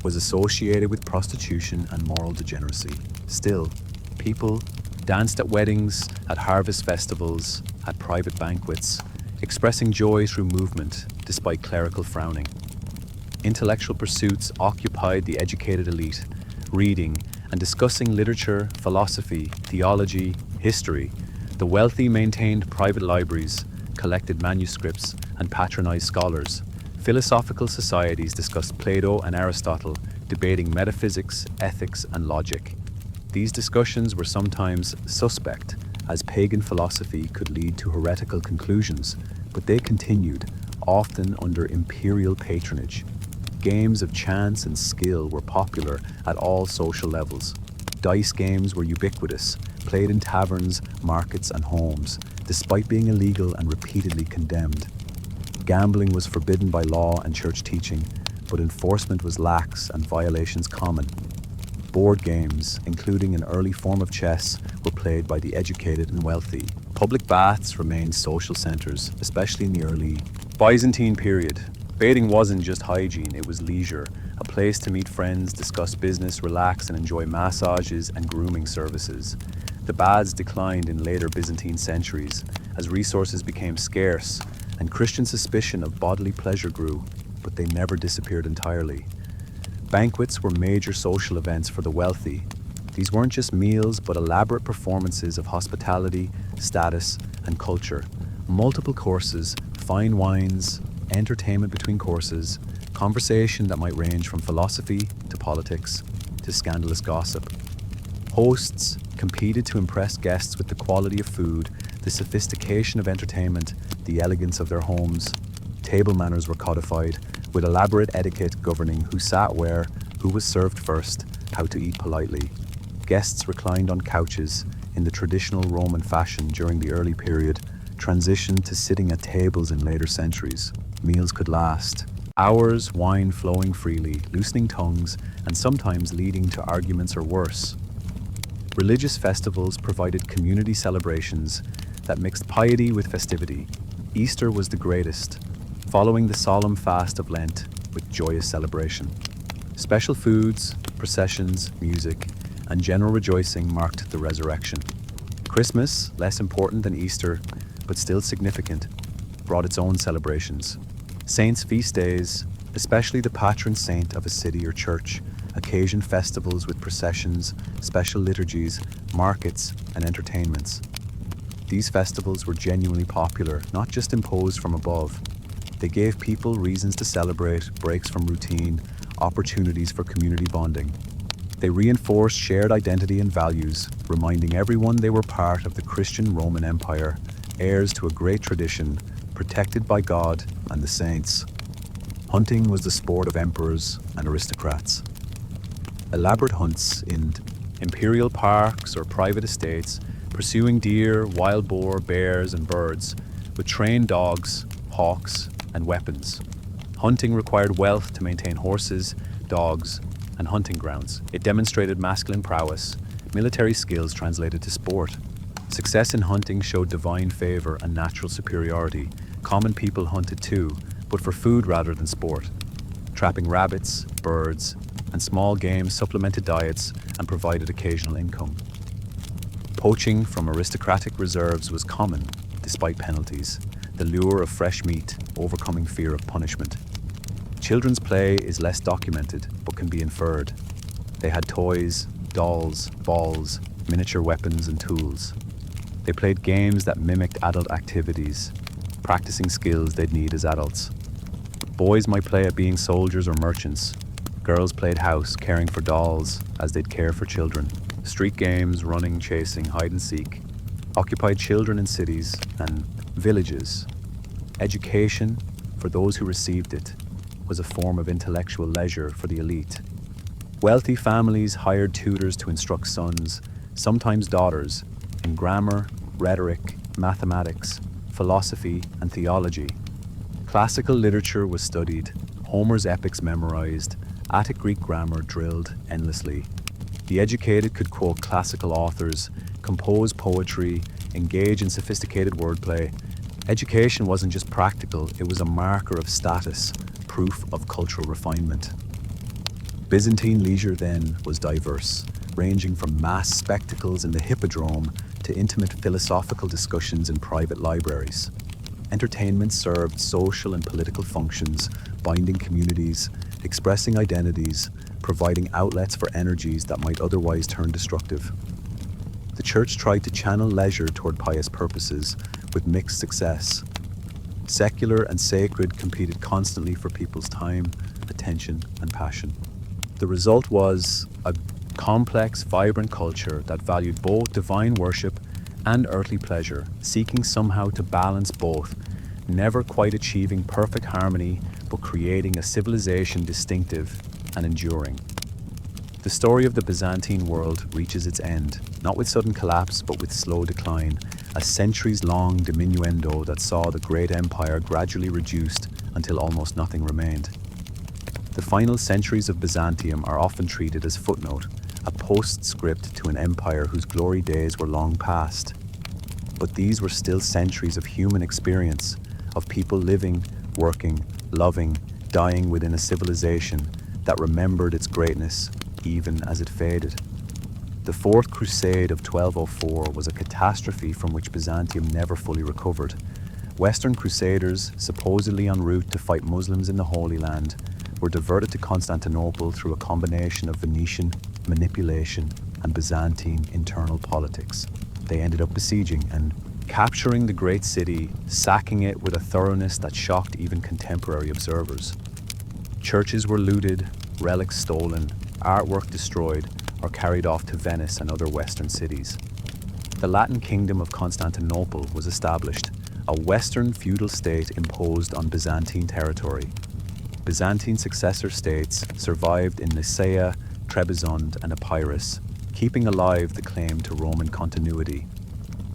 was associated with prostitution and moral degeneracy. Still, people danced at weddings, at harvest festivals, at private banquets, expressing joy through movement despite clerical frowning. Intellectual pursuits occupied the educated elite, reading and discussing literature, philosophy, theology, history. The wealthy maintained private libraries, collected manuscripts, and patronized scholars. Philosophical societies discussed Plato and Aristotle, debating metaphysics, ethics, and logic. These discussions were sometimes suspect, as pagan philosophy could lead to heretical conclusions, but they continued, often under imperial patronage. Games of chance and skill were popular at all social levels. Dice games were ubiquitous, played in taverns, markets, and homes, despite being illegal and repeatedly condemned. Gambling was forbidden by law and church teaching, but enforcement was lax and violations common. Board games, including an early form of chess, were played by the educated and wealthy. Public baths remained social centers, especially in the early Byzantine period. Bathing wasn't just hygiene, it was leisure, a place to meet friends, discuss business, relax, and enjoy massages and grooming services. The baths declined in later Byzantine centuries as resources became scarce and Christian suspicion of bodily pleasure grew, but they never disappeared entirely. Banquets were major social events for the wealthy. These weren't just meals, but elaborate performances of hospitality, status, and culture. Multiple courses, fine wines, entertainment between courses, conversation that might range from philosophy to politics to scandalous gossip. Hosts competed to impress guests with the quality of food, the sophistication of entertainment, the elegance of their homes. Table manners were codified, with elaborate etiquette governing who sat where, who was served first, how to eat politely. Guests reclined on couches in the traditional Roman fashion during the early period, transitioned to sitting at tables in later centuries. Meals could last hours, wine flowing freely, loosening tongues, and sometimes leading to arguments or worse. Religious festivals provided community celebrations that mixed piety with festivity. Easter was the greatest. following the solemn fast of Lent with joyous celebration. Special foods, processions, music, and general rejoicing marked the resurrection. Christmas, less important than Easter, but still significant, brought its own celebrations. Saints' feast days, especially the patron saint of a city or church, occasioned festivals with processions, special liturgies, markets, and entertainments. These festivals were genuinely popular, not just imposed from above. They gave people reasons to celebrate, breaks from routine, opportunities for community bonding. They reinforced shared identity and values, reminding everyone they were part of the Christian Roman Empire, heirs to a great tradition, protected by God and the saints. Hunting was the sport of emperors and aristocrats. Elaborate hunts in imperial parks or private estates, pursuing deer, wild boar, bears, and birds, with trained dogs, hawks, and weapons. Hunting required wealth to maintain horses, dogs, and hunting grounds. It demonstrated masculine prowess, military skills translated to sport. Success in hunting showed divine favor and natural superiority. Common people hunted too, but for food rather than sport. Trapping rabbits, birds, and small game supplemented diets and provided occasional income. Poaching from aristocratic reserves was common, despite penalties, the lure of fresh meat overcoming fear of punishment. Children's play is less documented, but can be inferred. They had toys, dolls, balls, miniature weapons, and tools. They played games that mimicked adult activities, practicing skills they'd need as adults. Boys might play at being soldiers or merchants. Girls played house, caring for dolls as they'd care for children. Street games, running, chasing, hide and seek, occupied children in cities and villages. Education, for those who received it, was a form of intellectual leisure for the elite. Wealthy families hired tutors to instruct sons, sometimes daughters, in grammar, rhetoric, mathematics, philosophy, and theology. Classical literature was studied, Homer's epics memorized, Attic Greek grammar drilled endlessly. The educated could quote classical authors, compose poetry, engage in sophisticated wordplay. Education wasn't just practical, it was a marker of status, proof of cultural refinement. Byzantine leisure then was diverse, ranging from mass spectacles in the hippodrome to intimate philosophical discussions in private libraries. Entertainment served social and political functions, binding communities, expressing identities, providing outlets for energies that might otherwise turn destructive. The church tried to channel leisure toward pious purposes, with mixed success. Secular and sacred competed constantly for people's time, attention, and passion. The result was a complex, vibrant culture that valued both divine worship and earthly pleasure, seeking somehow to balance both, never quite achieving perfect harmony, but creating a civilization distinctive and enduring. The story of the Byzantine world reaches its end, not with sudden collapse, but with slow decline, a centuries-long diminuendo that saw the great empire gradually reduced until almost nothing remained. The final centuries of Byzantium are often treated as footnote, a postscript to an empire whose glory days were long past. But these were still centuries of human experience, of people living, working, loving, dying within a civilization that remembered its greatness even as it faded. The Fourth Crusade of 1204 was a catastrophe from which Byzantium never fully recovered. Western crusaders, supposedly en route to fight Muslims in the Holy Land, were diverted to Constantinople through a combination of Venetian manipulation and Byzantine internal politics. They ended up besieging and capturing the great city, sacking it with a thoroughness that shocked even contemporary observers. Churches were looted, relics stolen, artwork destroyed, or carried off to Venice and other Western cities. The Latin Kingdom of Constantinople was established, a Western feudal state imposed on Byzantine territory. Byzantine successor states survived in Nicaea, Trebizond, and Epirus, keeping alive the claim to Roman continuity.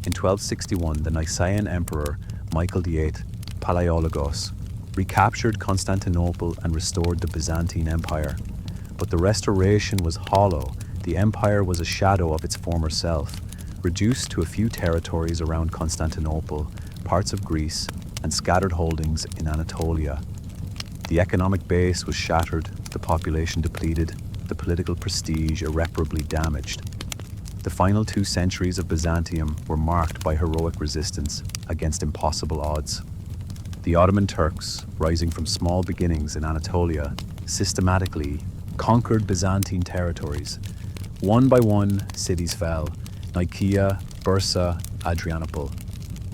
In 1261, the Nicaean emperor, Michael VIII, Palaiologos, recaptured Constantinople and restored the Byzantine Empire. But the restoration was hollow. The empire was a shadow of its former self, reduced to a few territories around Constantinople, parts of Greece, and scattered holdings in Anatolia. The economic base was shattered, the population depleted, the political prestige irreparably damaged. The final 2 centuries of Byzantium were marked by heroic resistance against impossible odds. The Ottoman Turks, rising from small beginnings in Anatolia, systematically conquered Byzantine territories. One by one, cities fell: Nicaea, Bursa, Adrianople.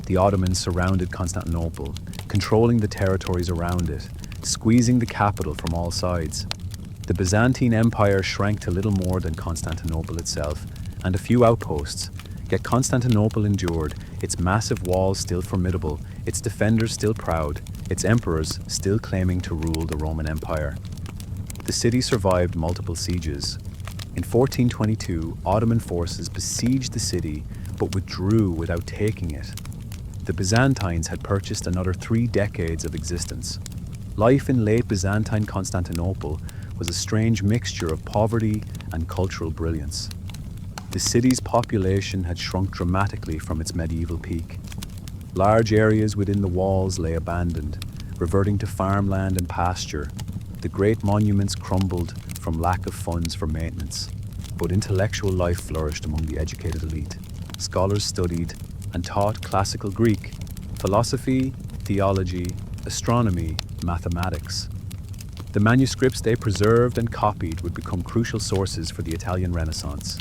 The Ottomans surrounded Constantinople, controlling the territories around it, squeezing the capital from all sides. The Byzantine Empire shrank to little more than Constantinople itself, and a few outposts. Yet Constantinople endured, its massive walls still formidable, its defenders still proud, its emperors still claiming to rule the Roman Empire. The city survived multiple sieges. In 1422, Ottoman forces besieged the city but withdrew without taking it. The Byzantines had purchased another 3 decades of existence. Life in late Byzantine Constantinople was a strange mixture of poverty and cultural brilliance. The city's population had shrunk dramatically from its medieval peak. Large areas within the walls lay abandoned, reverting to farmland and pasture. The great monuments crumbled from lack of funds for maintenance. But intellectual life flourished among the educated elite. Scholars studied and taught classical Greek, philosophy, theology, astronomy, mathematics. The manuscripts they preserved and copied would become crucial sources for the Italian Renaissance.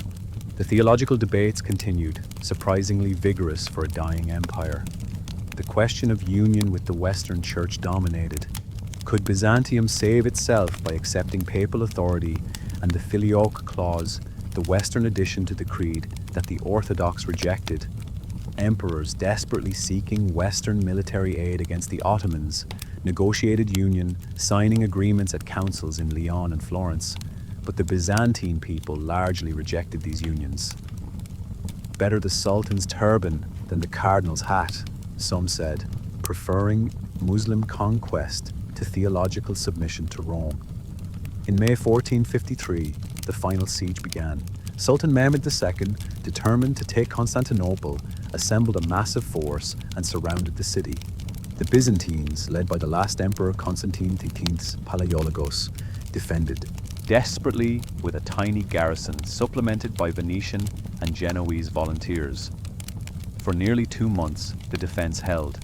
The theological debates continued, surprisingly vigorous for a dying empire. The question of union with the Western Church dominated. Could Byzantium save itself by accepting papal authority and the Filioque clause, the Western addition to the creed that the Orthodox rejected? Emperors desperately seeking Western military aid against the Ottomans negotiated union, signing agreements at councils in Lyon and Florence, but the Byzantine people largely rejected these unions. Better the Sultan's turban than the cardinal's hat, some said, preferring Muslim conquest to theological submission to Rome. In May 1453, the final siege began. Sultan Mehmed II, determined to take Constantinople, assembled a massive force and surrounded the city. The Byzantines, led by the last emperor Constantine XIII's Palaiologos, defended desperately with a tiny garrison supplemented by Venetian and Genoese volunteers. For nearly 2 months, the defense held.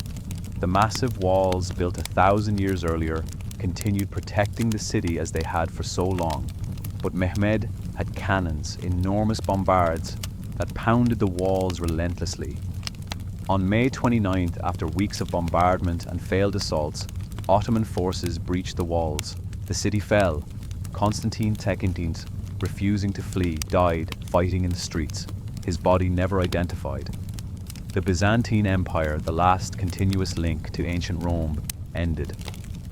The massive walls, built 1,000 years earlier, continued protecting the city as they had for so long. But Mehmed had cannons, enormous bombards, that pounded the walls relentlessly. On May 29th, after weeks of bombardment and failed assaults, Ottoman forces breached the walls. The city fell. Constantine XIII, refusing to flee, died fighting in the streets, his body never identified. The Byzantine Empire, the last continuous link to ancient Rome, ended.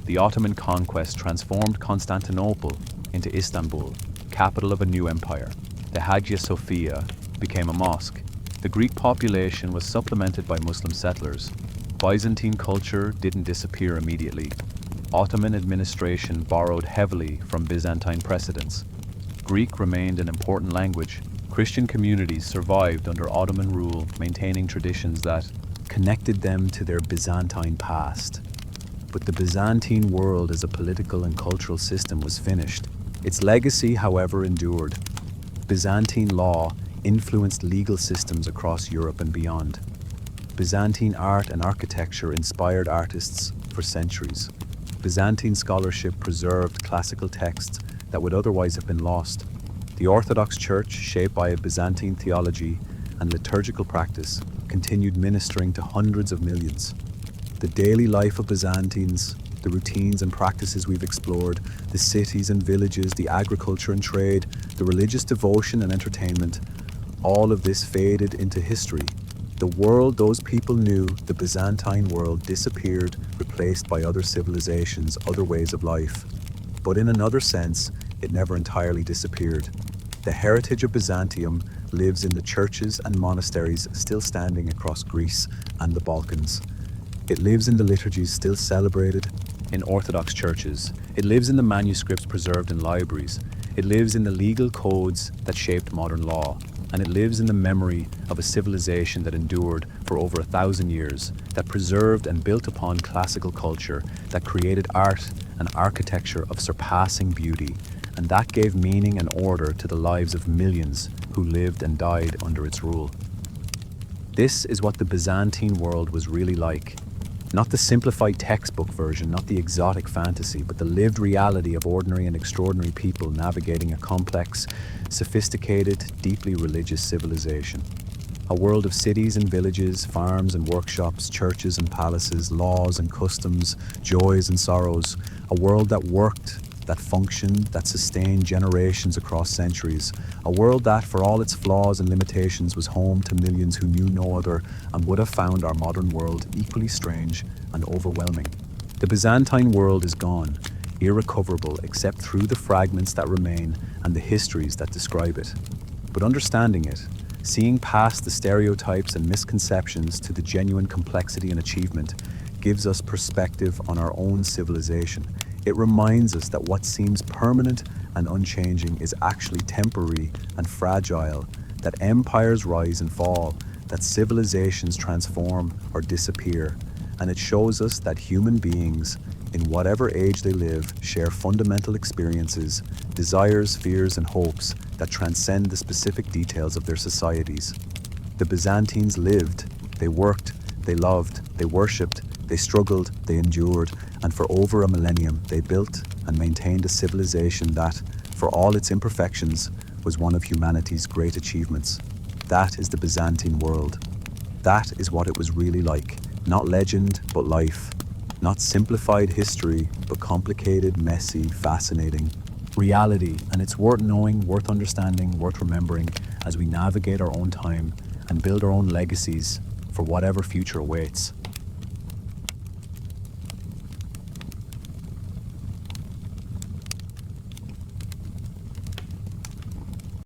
The Ottoman conquest transformed Constantinople into Istanbul, capital of a new empire. The Hagia Sophia became a mosque. The Greek population was supplemented by Muslim settlers. Byzantine culture didn't disappear immediately. Ottoman administration borrowed heavily from Byzantine precedents. Greek remained an important language. Christian communities survived under Ottoman rule, maintaining traditions that connected them to their Byzantine past. But the Byzantine world as a political and cultural system was finished. Its legacy, however, endured. Byzantine law influenced legal systems across Europe and beyond. Byzantine art and architecture inspired artists for centuries. Byzantine scholarship preserved classical texts that would otherwise have been lost. The Orthodox Church, shaped by a Byzantine theology and liturgical practice, continued ministering to hundreds of millions. The daily life of Byzantines, the routines and practices we've explored, the cities and villages, the agriculture and trade, the religious devotion and entertainment, all of this faded into history. The world those people knew, the Byzantine world, disappeared, replaced by other civilizations, other ways of life. But in another sense, it never entirely disappeared. The heritage of Byzantium lives in the churches and monasteries still standing across Greece and the Balkans. It lives in the liturgies still celebrated in Orthodox churches. It lives in the manuscripts preserved in libraries. It lives in the legal codes that shaped modern law. and it lives in the memory of a civilization that endured for over 1,000 years, that preserved and built upon classical culture, that created art and architecture of surpassing beauty, and that gave meaning and order to the lives of millions who lived and died under its rule. This is what the Byzantine world was really like. Not the simplified textbook version, not the exotic fantasy, but the lived reality of ordinary and extraordinary people navigating a complex, sophisticated, deeply religious civilization. A world of cities and villages, farms and workshops, churches and palaces, laws and customs, joys and sorrows. A world that worked, that functioned, that sustained generations across centuries. A world that, for all its flaws and limitations, was home to millions who knew no other and would have found our modern world equally strange and overwhelming. The Byzantine world is gone, irrecoverable except through the fragments that remain and the histories that describe it. But understanding it, seeing past the stereotypes and misconceptions to the genuine complexity and achievement, gives us perspective on our own civilization. It reminds us that what seems permanent and unchanging is actually temporary and fragile, that empires rise and fall, that civilizations transform or disappear, and it shows us that human beings, in whatever age they live, share fundamental experiences, desires, fears, and hopes that transcend the specific details of their societies. The Byzantines lived, they worked, they loved, they worshipped, they struggled, they endured, and for over a millennium they built and maintained a civilization that, for all its imperfections, was one of humanity's great achievements. That is the Byzantine world. That is what it was really like. Not legend, but life. Not simplified history, but complicated, messy, fascinating reality. And it's worth knowing, worth understanding, worth remembering as we navigate our own time and build our own legacies for whatever future awaits.